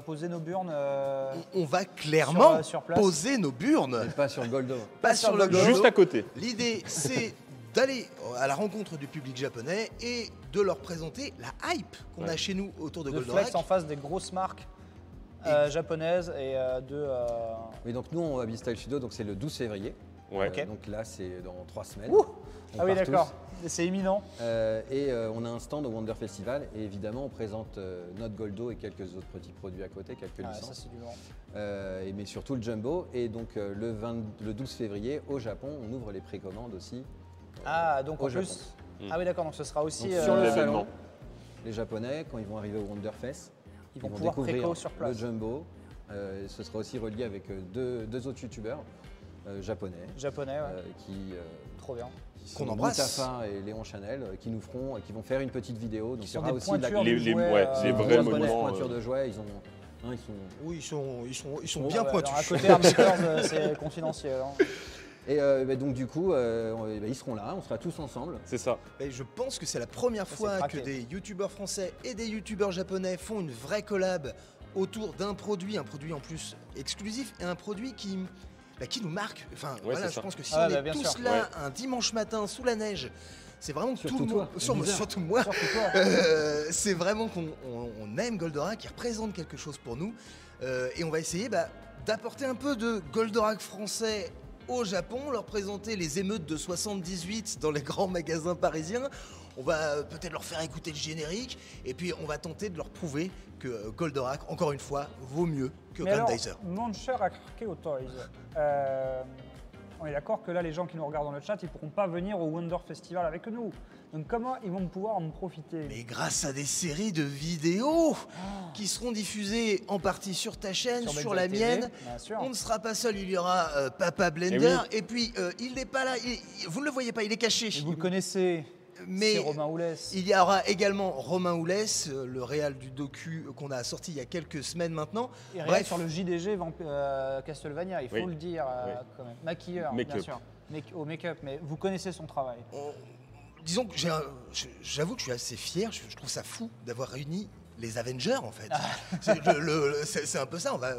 poser nos burnes. On va clairement sur place. Poser nos burnes. Mais pas sur le Goldo. Pas sur le Goldo. Juste à côté. L'idée, c'est d'aller à la rencontre du public japonais et de leur présenter la hype qu'on a chez nous autour de Goldorak. Flex en face des grosses marques japonaises et Oui, donc nous, on va à Beastyle Studio, donc c'est le 12 février. Ouais. Ok. Donc là, c'est dans 3 semaines. Ouh. On Ah oui, part d'accord. C'est imminent. On a un stand au Wonder Festival et évidemment on présente notre Goldo et quelques autres petits produits à côté, quelques Ah, ça, licences. c'est du vent. Mais surtout le Jumbo. Et donc le 12 février au Japon, on ouvre les précommandes aussi. Ah, donc au en Japon. plus. Ah oui, d'accord. Donc ce sera aussi. Donc, sur le l'événement. salon, les Japonais, quand ils vont arriver au Wonderfest, ils vont pouvoir découvrir préco sur place. le Jumbo. Ce sera aussi relié avec deux autres youtubeurs japonais Japonais, ouais. qui Trop bien. sont Qu'on embrasse. Mutafa et Léon Chanel qui vont faire une petite vidéo. Donc Qui il y sont aura des aussi de la pointures les- du les- jouet, ouais, les vrais japonais monuments, pointures de jouets. Ils sont Oui, ils sont Bon, bien bah, pointus. alors, à côté Armakers, c'est confidentiel. Hein. Et donc du coup, ils seront là, on sera tous ensemble. C'est ça. Et je pense que c'est la première Ça, fois c'est que craqué. des youtubeurs français et des youtubeurs japonais font une vraie collab autour d'un produit, un produit en plus exclusif et un produit qui nous marque. Enfin, voilà, c'est je ça. pense que si Ah, on bah, est bien tous sûr. là Ouais. un dimanche matin sous la neige, c'est vraiment que Surtout tout le monde, toi, bizarre. surtout moi, Surtout toi. c'est vraiment qu'on aime Goldorak, qui représente quelque chose pour nous. Et on va essayer d'apporter un peu de Goldorak français au Japon, leur présenter les émeutes de 78 dans les grands magasins parisiens. On va peut-être leur faire écouter le générique et puis on va tenter de leur prouver que Goldorak, encore une fois, vaut mieux que Mais alors, Grandizer. mon cher a craqué au Toys. On est d'accord que là, les gens qui nous regardent dans le chat, ils ne pourront pas venir au Wonder Festival avec nous. Donc comment ils vont pouvoir en profiter? Mais grâce à des séries de vidéos qui seront diffusées en partie sur ta chaîne, sur la Benzaï TV, mienne, bien sûr. on ne sera pas seul, il y aura Papa Blender. Et puis, il n'est pas là, vous ne le voyez pas, il est caché. Et vous le connaissez, Mais c'est Romain Oulès. il y aura également Romain Oulès, le réal du docu qu'on a sorti il y a quelques semaines maintenant. Il Bref. réalise sur le JDG Castlevania, il faut Oui. le dire Oui. quand même. Maquilleur, Make-up. bien sûr. Au make-up, mais vous connaissez son travail. Disons que j'avoue que je suis assez fier, je trouve ça fou d'avoir réuni les Avengers en fait. C'est un peu ça, on va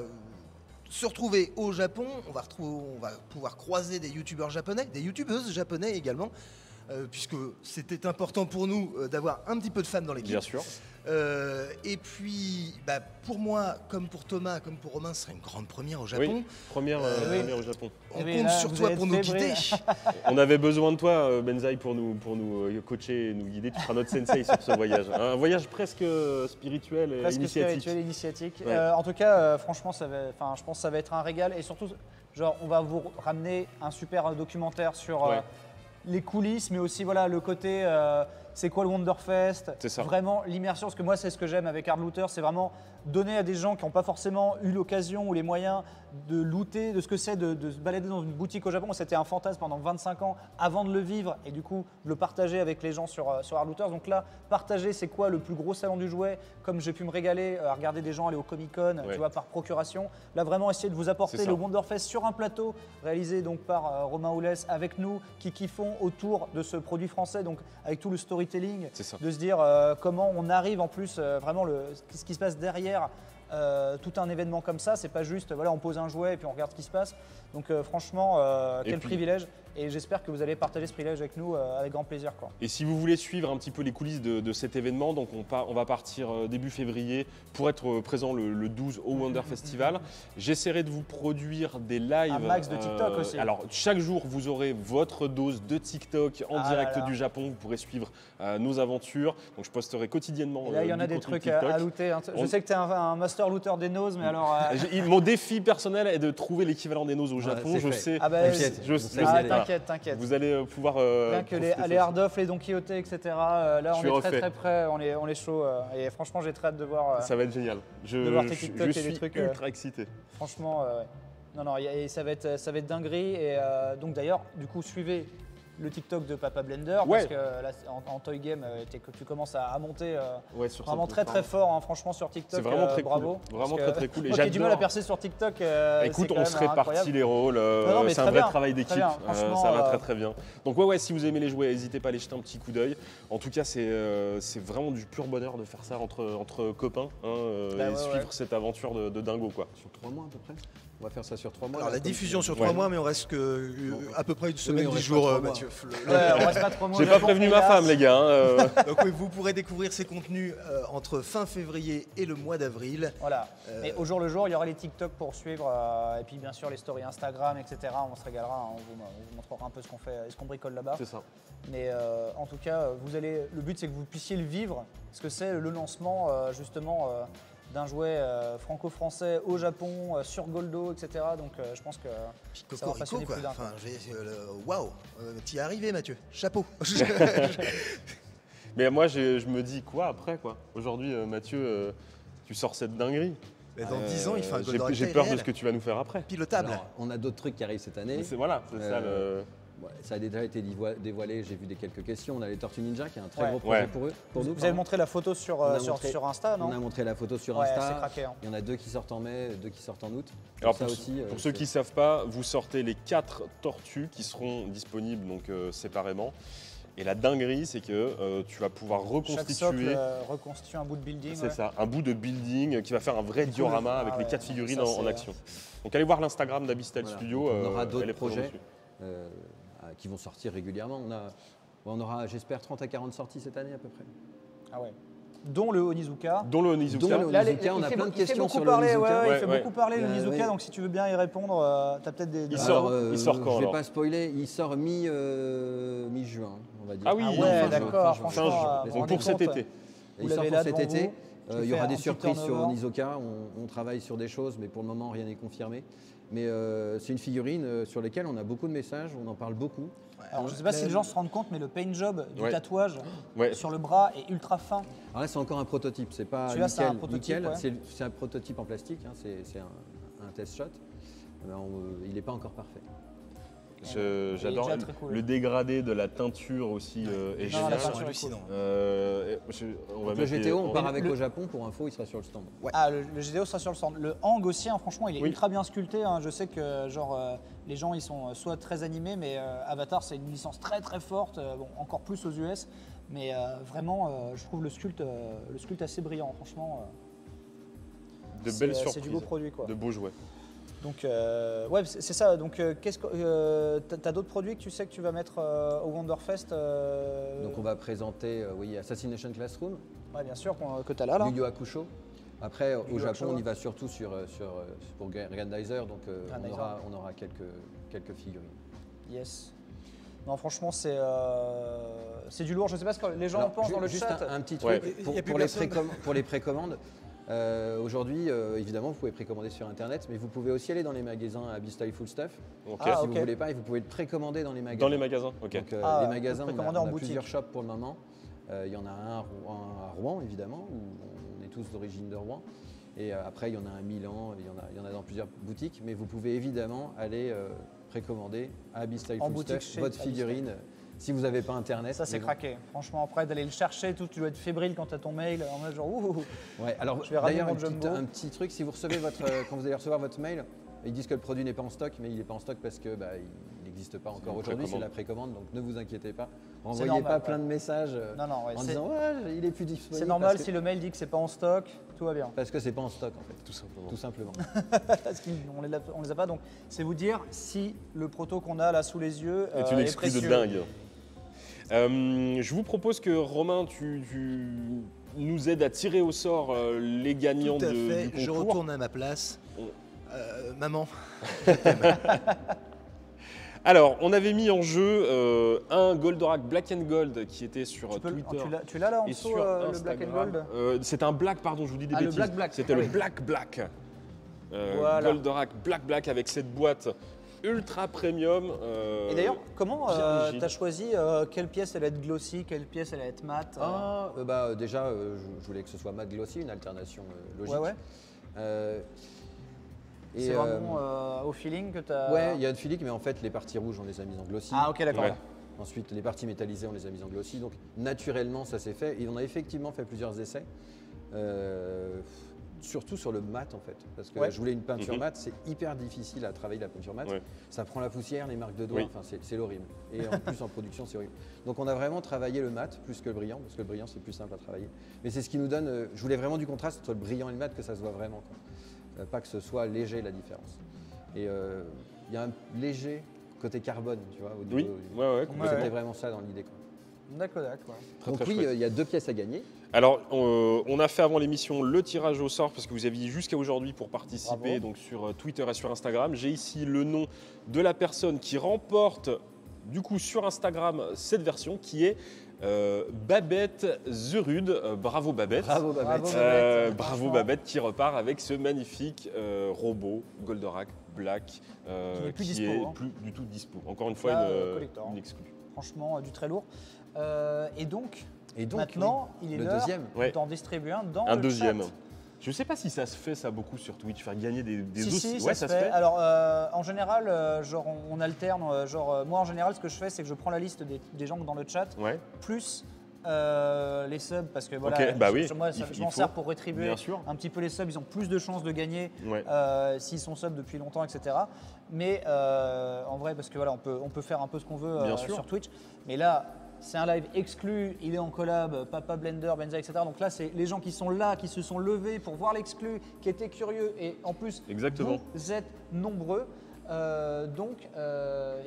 se retrouver au Japon, on va pouvoir croiser des youtubeurs japonais, des youtubeuses japonais également, puisque c'était important pour nous d'avoir un petit peu de femmes dans l'équipe. Bien sûr. Et puis, pour moi, comme pour Thomas, comme pour Romain, ce serait une grande première au Japon. Oui, première au Japon. On Eh oui, compte là, sur vous toi allez pour être nous fébrile. guider. On avait besoin de toi, Benzaï, pour nous coacher et nous guider. Tu seras notre sensei sur ce voyage. Un voyage presque spirituel et Presque initiatique. spirituel, initiatique. Ouais. En tout cas, franchement, je pense que ça va être un régal. Et surtout, genre, on va vous ramener un super documentaire sur Ouais. les coulisses, mais aussi voilà, le côté c'est quoi le Wonderfest. C'est ça. Vraiment l'immersion, parce que moi, c'est ce que j'aime avec Hard Looter, c'est vraiment donner à des gens qui n'ont pas forcément eu l'occasion ou les moyens de looter, de ce que c'est de se balader dans une boutique au Japon. C'était un fantasme pendant 25 ans avant de le vivre et du coup de le partager avec les gens sur Hard Looters. Donc là, partager c'est quoi le plus gros salon du jouet, comme j'ai pu me régaler à regarder des gens aller au Comic Con, Ouais. tu vois, par procuration. Là, vraiment essayer de vous apporter C'est ça. le Wonderfest sur un plateau, réalisé donc par Romain Oulès avec nous, qui kiffons autour de ce produit français, donc avec tout le storytelling, C'est ça. de se dire comment on arrive en plus, vraiment ce qui se passe derrière tout un événement comme ça. C'est pas juste, voilà, on pose un jouet et puis on regarde ce qui se passe. Donc franchement, Et quel puis- privilège. Et j'espère que vous allez partager ce privilège avec nous avec grand plaisir, quoi. Et si vous voulez suivre un petit peu les coulisses de cet événement, donc on va partir début février pour être présent le 12 au Wonder Festival. J'essaierai de vous produire des lives. Un max de TikTok aussi. Alors chaque jour, vous aurez votre dose de TikTok en Ah direct là là. du Japon. Vous pourrez suivre nos aventures. Donc je posterai quotidiennement. Et là, il y en a du des contenu trucs TikTok. à looter, hein. Je On- sais que tu es un master looter des noses, mais alors. Mon défi personnel est de trouver l'équivalent des noses au Japon. c'est Je fait. sais. Ah bah, T'inquiète, je on sais. sait y aller. t'inquiète. Vous allez pouvoir. Rien que les profiter de Hard Off, les Don Quixote, etc. Là, Je on suis est très refait. très près, on est chaud. Et franchement, j'ai très hâte de voir. Ça va être génial. de voir tes TikTok je et des suis trucs, ultra excité. Franchement, non, et ça va être dinguerie. Et donc d'ailleurs, du coup, suivez le TikTok de Papa Blender, Ouais. parce que là, en Toy Game, tu commences à monter Ouais, sur vraiment cette très plateforme. très fort, hein, franchement, sur TikTok. C'est vraiment très bravo. cool. Vraiment Parce que très très cool. Et Moi qui ai du mal à j'adore. percer sur TikTok. Écoute, c'est quand on se même répartit incroyable. les rôles. Non, mais c'est un très vrai bien, travail très d'équipe. bien. Franchement, Ça va très très bien. Donc ouais, si vous aimez les jouets, n'hésitez pas à aller jeter un petit coup d'œil. En tout cas, c'est vraiment du pur bonheur de faire ça entre copains, hein, Bah et ouais, suivre ouais. cette aventure de dingo, quoi. Sur 3 mois à peu près. On va faire ça sur 3 mois. Alors là, la comme diffusion tu- sur 3 mois, mais on reste que à peu près une semaine, on 10 reste jours, pas 3 mois. Mathieu. Ouais, on reste pas trop J'ai pas prévenu ma femme, les gars. Donc oui, vous pourrez découvrir ces contenus entre fin février et le mois d'avril. Voilà. Et au jour le jour, il y aura les TikTok pour suivre, et puis bien sûr les stories Instagram, etc. On se régalera, hein. On vous montrera un peu ce qu'on fait et ce qu'on bricole là-bas. C'est ça. Mais en tout cas, le but c'est que vous puissiez le vivre, parce que c'est le lancement justement d'un jouet franco-français au Japon, sur Goldo, etc. Donc je pense que Puis ça va Cocorico, passionner quoi. plus d'un. Enfin, waouh, t'y es arrivé, Mathieu. Chapeau. Mais moi, je me dis quoi après, quoi. Aujourd'hui, Mathieu, tu sors cette dinguerie. Mais dans 10 ans, il fait un J'ai Goldorak j'ai taille peur de réelle. ce que tu vas nous faire après. Pilotable. Alors, on a d'autres trucs qui arrivent cette année. C'est voilà, c'est ça le. Ouais, ça a déjà été dévoilé, j'ai vu quelques questions. On a les Tortues Ninja qui est un très Ouais. gros projet Ouais. pour eux. Pour nous, Vous avez montré la photo sur, On a sur, montré- sur Insta, non? On a montré la photo sur Ouais, Insta. c'est craqué, hein. Il y en a 2 qui sortent en mai, 2 qui sortent en août. Alors Ça pour, aussi, pour ceux qui ne savent pas, vous sortez les 4 tortues qui seront disponibles donc séparément. Et la dinguerie, c'est que tu vas pouvoir Chaque socle reconstituer. reconstitue un bout de building. C'est ouais. ça, un bout de building qui va faire un vrai diorama avec les 4 figurines en action. Donc allez voir l'Instagram d'Abyssal Voilà. Studio. Donc, on aura elle d'autres est présente projets. dessus. Qui vont sortir régulièrement. On aura, j'espère, 30 à 40 sorties cette année à peu près. Ah ouais. Dont le Onizuka. Dont le Onizuka. Dont le- Là, Onizuka, on a plein de questions sur le parler, Onizuka. il Ouais, fait ouais. beaucoup parler le Ouais, Onizuka, ouais. donc si tu veux bien y répondre, t'as peut-être des. Il sort- il sort quand, Je vais alors pas spoiler, il sort mi-juin, on va dire. Ah oui, Ah fin ouais, juin, d'accord, fin juin. Fin franchement, juin. vous Donc rendez pour cet compte, été. Vous Il sort l'avez pour là cet devant été. vous, qui Il y fait aura un des petit surprises sur turnover. Onizuka. On travaille sur des choses, mais pour le moment, rien n'est confirmé. Mais c'est une figurine sur laquelle on a beaucoup de messages, on en parle beaucoup. Alors, je sais pas si les gens se rendent compte, mais le paint job du Ouais. tatouage Ouais. sur le bras est ultra fin. Alors là, c'est encore un prototype, c'est pas Celui-là, c'est un nickel, prototype, nickel. ouais. C'est un prototype en plastique, hein, c'est un test shot. Mais il n'est pas encore parfait. J'adore déjà très cool. le dégradé de la teinture aussi est Non, la génial. peinture est hallucinant. On va Donc le mettre les- GTO, on part Et avec le- au Japon, pour info, il sera sur le stand. Ah, le GTO sera sur le stand. Le hang aussi, hein, franchement, il est Oui. ultra bien sculpté. Hein. Je sais que les gens ils sont soit très animés, mais Avatar c'est une licence très très forte, bon, encore plus aux US. Mais vraiment, je trouve le sculpte assez brillant, franchement. de belles surprises, C'est du beau produit, quoi. de beaux jouets. Donc, ouais, c'est ça. Donc, t'as d'autres produits que tu sais que tu vas mettre au Wonderfest Donc on va présenter Assassination Classroom, Ouais, bien sûr, que t'as là. Yu Yu Hakusho. Après, au Yu Japon, Hakusho. on y va surtout pour Grandizer, donc Grandizer. on aura quelques figurines. Yes. Non, franchement, c'est du lourd. Je sais pas ce que les gens en Alors, pensent dans le juste chat. un petit Ouais. truc Il y a plus pour les personne. pour les précommandes. Aujourd'hui, évidemment, vous pouvez précommander sur Internet, mais vous pouvez aussi aller dans les magasins Abyssal Full Stuff. Ok. Ah, Si ok. vous voulez pas, et vous pouvez le précommander dans les magasins. Dans les magasins, ok. Donc, Ah, les magasins, vous on précommandez en a boutique. plusieurs shops pour le moment. Il y en a un à Rouen, évidemment, où on est tous d'origine de Rouen. Et après, il y en a à Milan, il y en a dans plusieurs boutiques. Mais vous pouvez évidemment aller précommander à Abyssal En Full boutique Stuff chez votre figurine. Si vous n'avez pas Internet. Ça, c'est mais bon. craqué. Franchement, après, d'aller le chercher, tout, tu dois être fébrile quand tu as ton mail. En mode genre, ouh. Ouais, alors Je vais ramener d'ailleurs, mon jumbo. un petit truc, si vous recevez quand vous allez recevoir votre mail, ils disent que le produit n'est pas en stock, mais il n'est pas en stock parce que il n'existe pas encore une aujourd'hui, c'est précommande. la précommande, donc ne vous inquiétez pas. Renvoyez normal, pas ouais. plein de messages Non, non, ouais, en c'est- disant ouais, il est plus disponible. C'est normal parce si que- le mail dit que c'est pas en stock, tout va bien. Parce que c'est pas en stock en fait, Tout simplement. tout simplement. Parce qu'on les a pas, donc c'est vous dire si le proto qu'on a là sous les yeux C'est une est excuse de précieux. dingue. Je vous propose que Romain, tu nous aides à tirer au sort les gagnants Tout à fait, du je concours. retourne à ma place. Maman, Alors, on avait mis en jeu un Goldorak Black and Gold qui était sur Tu peux le- Twitter. tu l'as là en et dessous, sur le black and Instagram. gold. C'est un black, pardon, je vous dis des Ah, le bêtises. black. C'était Ah le oui. black. Voilà. Goldorak Black avec cette boîte ultra premium. Et d'ailleurs, comment bien rigide. tu as choisi quelle pièce elle va être glossy, quelle pièce elle va être mat Déjà, je voulais que ce soit mat glossy, une alternation logique. Ouais, ouais. Et, C'est vraiment au feeling que tu as. Ouais, il y a une filique, mais en fait, les parties rouges, on les a mises en glossy. Ah, ok, d'accord. Ouais. Ensuite, les parties métallisées, on les a mises en glossy. Donc, naturellement, ça s'est fait. Et on a effectivement fait plusieurs essais. Surtout sur le mat, en fait. Parce que Ouais. je voulais une peinture Mhm. mat. C'est hyper difficile à travailler la peinture mat. Ouais. Ça prend la poussière, les marques de doigts. Oui. Enfin, c'est horrible. Et en plus, en production, c'est horrible. Donc, on a vraiment travaillé le mat plus que le brillant. Parce que le brillant, c'est plus simple à travailler. Mais c'est ce qui nous donne. Je voulais vraiment du contraste entre le brillant et le mat, que ça se voit vraiment, quoi. Pas que ce soit léger, la différence. Et il y a un léger côté carbone, tu vois, au Oui, niveau. ouais, C'était vraiment ça dans l'idée, quoi. D'accord, d'accord. Très, Donc très oui, chouette. il y a 2 pièces à gagner. Alors, on a fait avant l'émission le tirage au sort parce que vous aviez jusqu'à aujourd'hui pour participer Bravo. donc sur Twitter et sur Instagram. J'ai ici le nom de la personne qui remporte du coup sur Instagram cette version qui est Babette Zerud. Bravo Babette. Bravo, Babette. Bravo, Babette. Bravo Franchement. Babette qui repart avec ce magnifique robot Goldorak Black Qui n'est plus dispo, est hein. plus du tout dispo. Encore une fois, Là, collector, une hein. exclue. Franchement, du très lourd. Et donc, Et donc, maintenant, il est le l'heure deuxième. Ouais. d'en distribuer un dans Un le deuxième. chat. Je sais pas si ça se fait ça beaucoup sur Twitch, faire gagner des Si, os. si, Ouais, ça se fait. Alors, en général, genre, on alterne. Moi, en général, ce que je fais, c'est que je prends la liste des gens dans le chat, Ouais, plus les subs, parce que voilà, Ok, bah oui, moi, il je m'en faut. sers pour rétribuer bien sûr. un petit peu les subs. Ils ont plus de chances de gagner Ouais. s'ils sont subs depuis longtemps, etc. Mais en vrai, parce que voilà, on peut faire un peu ce qu'on veut Bien sûr. sur Twitch. Mais là, c'est un live exclu, il est en collab, Papa Blender, Benza, etc. Donc là, c'est les gens qui sont là, qui se sont levés pour voir l'exclu, qui étaient curieux. Et en plus, Exactement. vous êtes nombreux.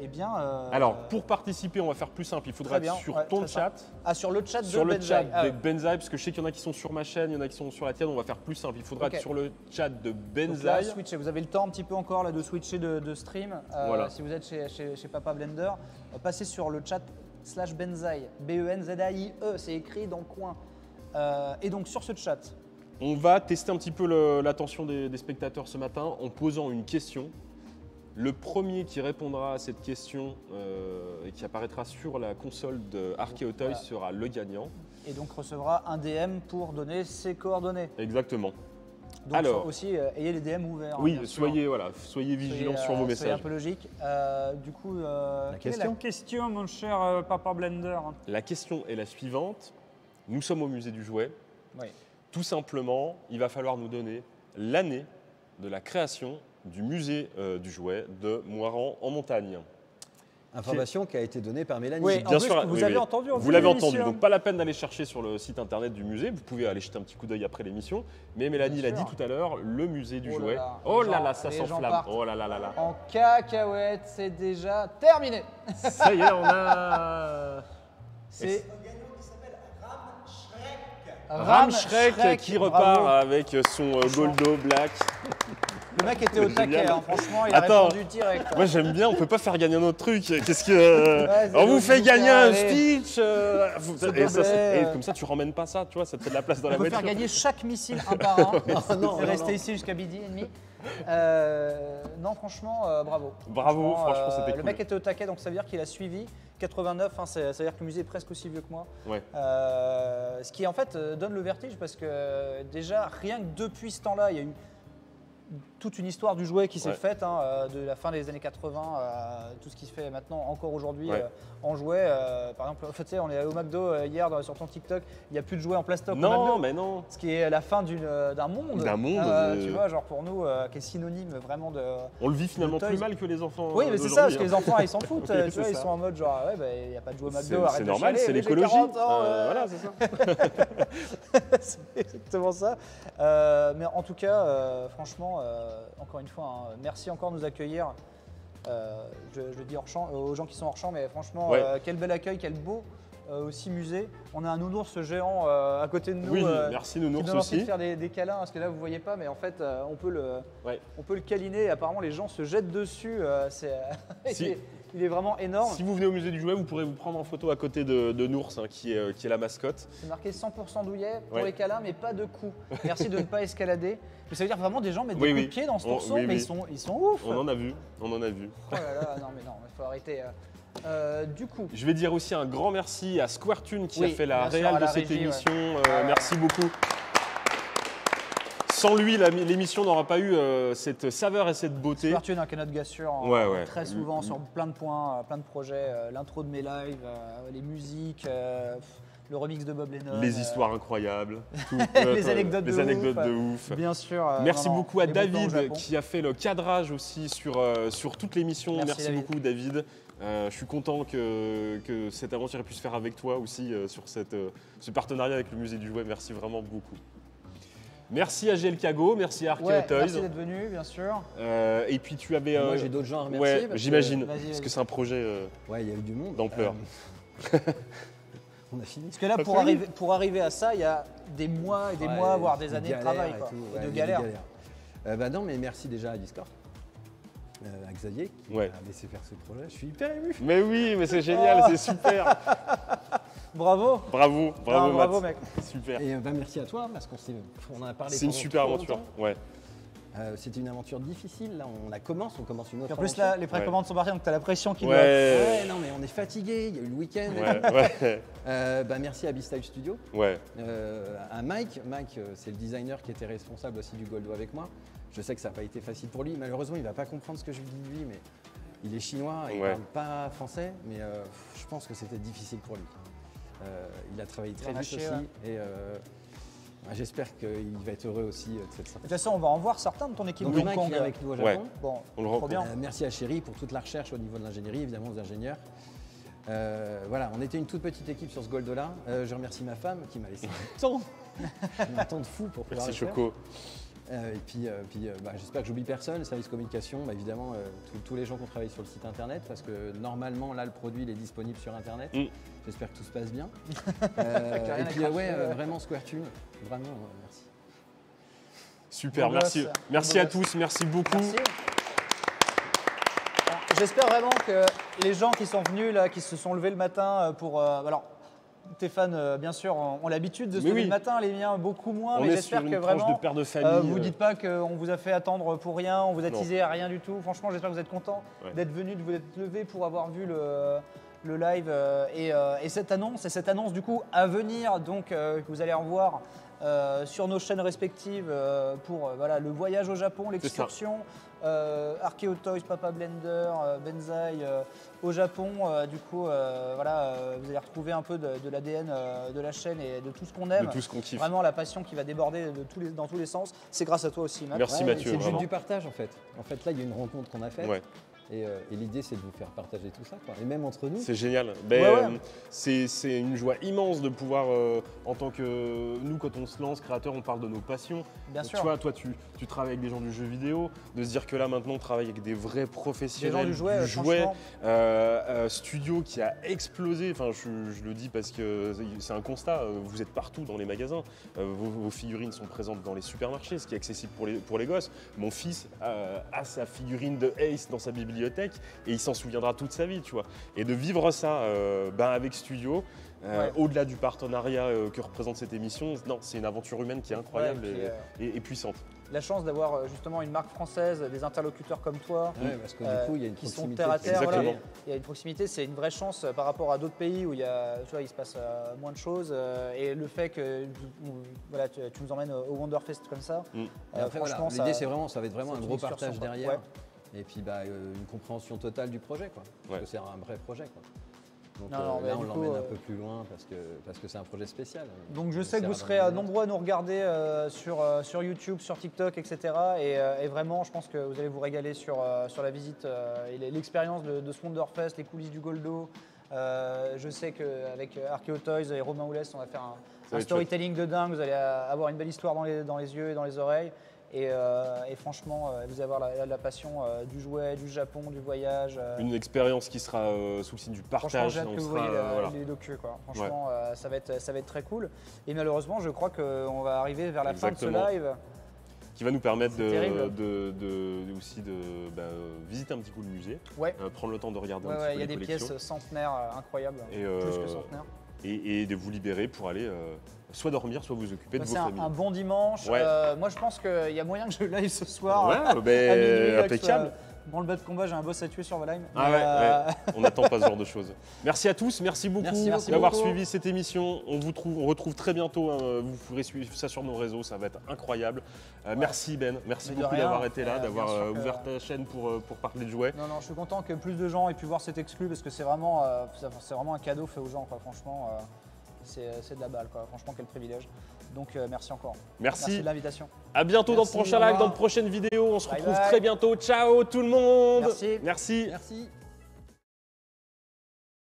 Eh bien. Alors, pour participer, on va faire plus simple. Il faudra Très bien, être sur ouais, ton très chat, sur le chat sur de le chat Benzaï. Ah de ouais. Benzaï, parce que je sais qu'il y en a qui sont sur ma chaîne, il y en a qui sont sur la tienne. On va faire plus simple. Il faudra Ok. être sur le chat de Donc là, Benzaï. switchez. Vous avez le temps un petit peu encore là, de switcher de stream. Voilà. Si vous êtes chez Papa Blender, passez sur le chat /Benzaï. B-E-N-Z-A-I-E, c'est écrit dans le coin. Et donc sur ce chat, On va tester un petit peu l'attention des spectateurs ce matin en posant une question. Le premier qui répondra à cette question et qui apparaîtra sur la console de Arkeo Toys Voilà. sera le gagnant. et donc recevra un DM pour donner ses coordonnées. Exactement. Donc Alors. aussi, ayez les DM ouverts. Oui, bien sûr. soyez vigilants sur vos Soyez un messages. peu logique. Du coup, quelle est Quelle question, mon cher Papa Blender? La question est la suivante. Nous sommes au musée du jouet. Oui. Tout simplement, il va falloir nous donner l'année de la création du musée du jouet de Moirans en montagne. Information qui a été donnée par Mélanie. Oui, Bien en plus, sûr, vous oui, avez oui. entendu en Vous début l'avez d'émission. entendu, donc pas la peine d'aller chercher sur le site internet du musée. Vous pouvez aller jeter un petit coup d'œil après l'émission. Mais Mélanie Bien l'a dit sûr. tout à l'heure, le musée du Oh là jouet. là, Oh les là gens- là, ça les gens s'enflamme. partent. Oh là là là là. En cacahuète, c'est déjà terminé. Ça y est, on a C'est Ram Shrek qui repart bravo. avec son Goldo Black. Le mec était au C'est taquet, génial. hein, franchement, il a Attends. répondu direct. Moi j'aime bien, on peut pas faire gagner un autre truc. Qu'est-ce que. Ouais, c'est on vous donc fait vous gagner faire un aller. Stitch te plaît, et comme ça tu ramènes pas ça, tu vois, ça te fait de la place dans On la peut faire voiture. gagner chaque missile un par un. non, C'est non, resté non. ici jusqu'à midi et demi. Non, franchement, bravo. Bravo, franchement, c'était Le cool. mec était au taquet, donc ça veut dire qu'il a suivi. 89, hein, ça veut dire que le musée est presque aussi vieux que moi. Ouais. Ce qui en fait donne le vertige parce que déjà, rien que depuis ce temps-là, il y a eu toute une histoire du jouet qui s'est Ouais. faite, hein, de la fin des années 80 à tout ce qui se fait maintenant encore aujourd'hui Ouais. en jouet. Par exemple, tu sais, on est allé au McDo hier sur ton TikTok, il n'y a plus de jouets en plastoc au Non, McDo. mais non. Ce qui est la fin d'un monde. D'un monde, Tu vois, genre pour nous, qui est synonyme vraiment de. On le vit finalement Toys. plus mal que les enfants. Oui, mais c'est ça, parce que d'aujourd'hui, les enfants, ils s'en foutent. Oui, tu vois, c'est ils ça. sont en mode genre, ouais, bah, il n'y a pas de jouet au hein. McDo, arrête C'est de normal, chialer, c'est j'ai l'écologie. 40 ans, Voilà, c'est ça. c'est exactement ça. Mais en tout cas, franchement, encore une fois, hein, merci encore de nous accueillir. Je le dis hors champ, aux gens qui sont hors champ, mais franchement, Ouais. quel bel accueil, quel beau aussi musée. On a un nounours géant à côté de nous. Oui, merci qui Nounours donne envie de aussi. faire des câlins, parce que là vous voyez pas, mais en fait on peut Ouais. le câliner. Apparemment les gens se jettent dessus. Si. Il est vraiment énorme. Si vous venez au musée du jouet, vous pourrez vous prendre en photo à côté de Nours, hein, qui est la mascotte. C'est marqué 100% douillet pour Ouais. les câlins, mais pas de coups. Merci de ne pas escalader. Mais ça veut dire vraiment des gens mettent Oui, des oui. coups de pied dans ce On- ourson, oui, mais oui. ils sont ouf. On en a vu, on en a vu. Oh là là, non mais non, il faut arrêter. Du coup, Je vais dire aussi un grand merci à Squartune qui Oui, a fait la bien sûr, réal à de la cette régie, ouais. émission. Ouais. Merci beaucoup. Sans lui, l'émission n'aura pas eu cette saveur et cette beauté. Fortune, un canot de gassure, hein, Ouais, ouais. très souvent sur plein de points, plein de projets, l'intro de mes lives, les musiques, le remix de Bob Lennon. Les histoires incroyables. tout, Les anecdotes les de anecdotes ouf. de ouf. Bien sûr. Merci non, non, beaucoup à les beaux temps au David Japon. qui a fait le cadrage aussi sur toute l'émission. Merci, David. Beaucoup David. Je suis content que cette aventure ait pu se faire avec toi aussi sur ce partenariat avec le musée du jouet. Merci vraiment beaucoup. Merci à GL Kago, merci à Arkeo Ouais, Toys. merci d'être venu, bien sûr. Et puis tu avais. Moi, j'ai d'autres gens à remercier. Ouais, parce que- j'imagine. Vas-y, Parce vas-y. que c'est un projet. Ouais, il y a eu du monde. D'ampleur. On a fini. Parce que là, pour arriver à ça, il y a des mois et des mois, voire des années de travail, quoi. Et de galères. Bah non, mais merci déjà à Discord, à Xavier qui Ouais. m'a laissé faire ce projet. Je suis hyper ému. Mais oui, mais c'est génial, c'est super. Bravo. Bravo, bravo, Bravo, Matt. mec. Super. Et bah merci à toi parce qu'on en a parlé. C'est une pendant super trop aventure. longtemps. Ouais. C'était une aventure difficile. Là, on commence une autre. Et en plus, aventure. là, les précommandes sont parties, donc tu as la pression qui Ouais, non, mais on est fatigué. Il y a eu le week-end. Ouais, Bah merci à Beastyle Studio. ouais. À Mike. Mike, c'est le designer qui était responsable aussi du Goldo avec moi. Je sais que ça n'a pas été facile pour lui. Malheureusement, il ne va pas comprendre ce que je lui dis de lui, mais il est chinois et il ne Ouais. parle pas français. Mais je pense que c'était difficile pour lui. Il a travaillé très Il en a vite chié, aussi. Et j'espère qu'il va être heureux aussi de cette sortie. De toute façon, on va en voir certains de ton équipe Donc de Hong Mike Kong. vient avec nous au Japon. Ouais. Bon, On le trop reprend. bien. Merci à Chéri pour toute la recherche au niveau de l'ingénierie, évidemment aux ingénieurs. Voilà, on était une toute petite équipe sur ce Goldo-là. Je remercie ma femme qui m'a laissé un temps de fou pour pouvoir Merci le faire. Choco. Et puis, j'espère que j'oublie personne, le service communication, bah, évidemment tous les gens qui ont travaillé sur le site internet, parce que normalement là le produit il est disponible sur internet. J'espère que tout se passe bien. rien Et à puis cracher, ouais, ouais. vraiment Square-Tune, vraiment merci. Super, Bon merci. gosse. Merci Bon à gosse. tous, merci beaucoup. Merci. Alors, j'espère vraiment que les gens qui sont venus là, qui se sont levés le matin pour. Alors, tes fans, bien sûr, ont l'habitude de se Mais lever oui. le matin, les miens beaucoup moins, On mais est j'espère sur que une tranche vraiment. de père de famille. Vous dites pas qu'on vous a fait attendre pour rien, on vous a Non. teasé à rien du tout. Franchement, j'espère que vous êtes contents Ouais. d'être venus, de vous être levés pour avoir vu le live et cette annonce du coup à venir, donc que vous allez en voir sur nos chaînes respectives pour voilà, le voyage au Japon, l'excursion, Arkeo Toys, Papa Blender, Benzai au Japon. Du coup, voilà, vous allez retrouver un peu de l'ADN de la chaîne et de tout ce qu'on aime. De tout ce qu'on kiffe. Vraiment la passion qui va déborder dans tous les sens. C'est grâce à toi aussi, Matt. Merci, Ouais, Mathieu, c'est le but vraiment. du partage en fait. En fait là il y a une rencontre qu'on a faite. Ouais. Et l'idée, c'est de vous faire partager tout ça, quoi. Et même entre nous. C'est génial. Ben, Ouais, ouais. c'est une joie immense de pouvoir, en tant que nous, quand on se lance créateur, on parle de nos passions. Bien Donc, sûr. Tu vois, toi, tu travailles avec des gens du jeu vidéo, de se dire que là, maintenant, on travaille avec des vrais Des professionnels gens du jouet, franchement. studio qui a explosé. Enfin, je le dis parce que c'est un constat. Vous êtes partout dans les magasins. Vos figurines sont présentes dans les supermarchés, ce qui est accessible pour les gosses. Mon fils a sa figurine de Ace dans sa bibliothèque et il s'en souviendra toute sa vie, tu vois. Et de vivre ça avec Studio, Ouais. au-delà du partenariat que représente cette émission, non, c'est une aventure humaine qui est incroyable Ouais, et puis, et puissante. La chance d'avoir justement une marque française, des interlocuteurs comme toi, Ouais, parce que du coup, il y a une qui sont proximité. terre à terre. Exactement. Voilà. Il y a une proximité, c'est une vraie chance par rapport à d'autres pays où il se passe moins de choses. Et le fait que voilà, tu nous emmènes au Wonderfest comme ça, Et après, voilà, franchement, l'idée, ça va être vraiment c'est un une gros excursion, partage quoi. derrière. Ouais. Et puis une compréhension totale du projet, quoi. Parce Ouais. que c'est un vrai projet, quoi. Donc Non, mais là, du on coup, l'emmène un peu plus loin parce que c'est un projet spécial. Donc je On sais que vous essaiera serez d'en amener nombreux à nous regarder sur YouTube, sur TikTok, etc. Et vraiment, je pense que vous allez vous régaler sur la visite et l'expérience de ce Wonderfest, les coulisses du Goldo. Je sais qu'avec Arkeo Toys et Romain Oulès, on va faire va un être storytelling de dingue. Vous allez avoir une belle histoire dans les yeux et dans les oreilles. Et franchement, vous allez avoir la passion du jouet, du Japon, du voyage. Une expérience qui sera sous le signe du Franchement, partage. j'ai hâte on que vous sera, voyez voilà. les docus, quoi. Franchement, ça va être très cool. Et malheureusement, je crois qu'on va arriver vers la fin de Exactement. ce live. Qui va nous permettre C'est terrible. aussi de visiter un petit coup le musée, Ouais. prendre le temps de regarder Ouais, un ouais, petit il peu y a les des collections pièces centenaires incroyables, Et, plus que centenaires. et de vous libérer pour aller soit dormir, soit vous occuper de C'est vos un familles. bon dimanche. Ouais. Moi, je pense qu'il y a moyen que je live ce soir. Ouais, à ben, minuit, là, que je impeccable. sois Dans le bas de combat, j'ai un boss à tuer sur Valheim. Ah Mais, ouais. On n'attend pas ce genre de choses. Merci à tous, merci beaucoup Merci d'avoir beaucoup. suivi cette émission. On retrouve très bientôt. Vous pourrez suivre ça sur nos réseaux, ça va être incroyable. Merci Ben, merci Mais de beaucoup rien. d'avoir été là, Bien d'avoir sûr que- ouvert ta chaîne pour parler de jouets. Non, je suis content que plus de gens aient pu voir cet exclu parce que c'est vraiment un cadeau fait aux gens, quoi. Franchement, c'est de la balle, quoi. Franchement, quel privilège. Donc, merci encore. Merci de l'invitation. À bientôt dans le Merci, prochain au live, revoir. dans de prochaines vidéos. On se Bye retrouve bye. très bientôt. Ciao tout le monde. Merci. Merci. Merci.